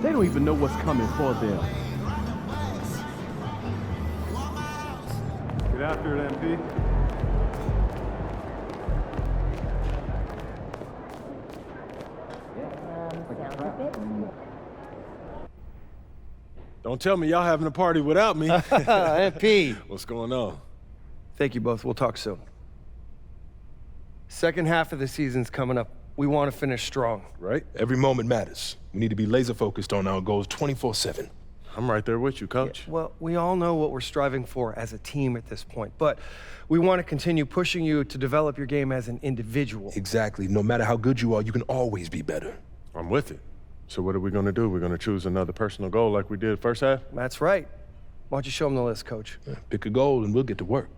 They don't even know what's coming for them. Get after it, MP. Don't tell me y'all having a party without me. MP. What's going on? Thank you both. We'll talk soon. Second half of the season's coming up. We want to finish strong. Right? Every moment matters. We need to be laser focused on our goals 24/7. I'm right there with you, Coach. Yeah, well, we all know what we're striving for as a team at this point, but we want to continue pushing you to develop your game as an individual. Exactly. No matter how good you are, you can always be better. I'm with it. So what are we going to do? We're going to choose another personal goal like we did first half? That's right. Why don't you show them the list, Coach? Pick a goal and we'll get to work.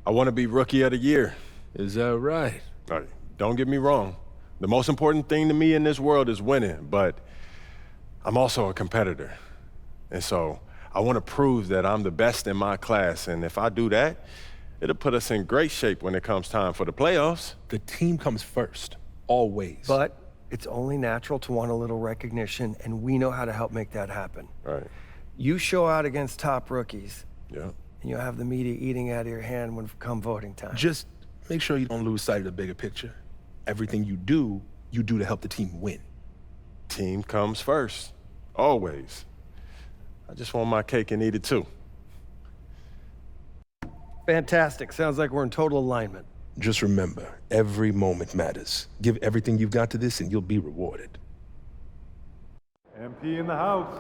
I want to be Rookie of the Year. Is that right? All right, don't get me wrong. The most important thing to me in this world is winning, but I'm also a competitor. And so I want to prove that I'm the best in my class, and if I do that, it'll put us in great shape when it comes time for the playoffs. The team comes first, always. But it's only natural to want a little recognition, and we know how to help make that happen. Right. You show out against top rookies, Yeah. and you'll have the media eating out of your hand when come voting time. Just make sure you don't lose sight of the bigger picture. Everything you do to help the team win. Team comes first, always. I just want my cake and eat it too. Fantastic. Sounds like we're in total alignment. Just remember, every moment matters. Give everything you've got to this and you'll be rewarded. MP in the house.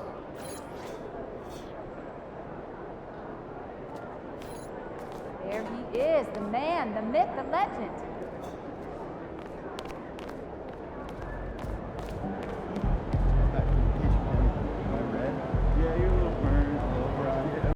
There he is, the man, the myth, the legend. Yeah, you're a little burned, a little brown.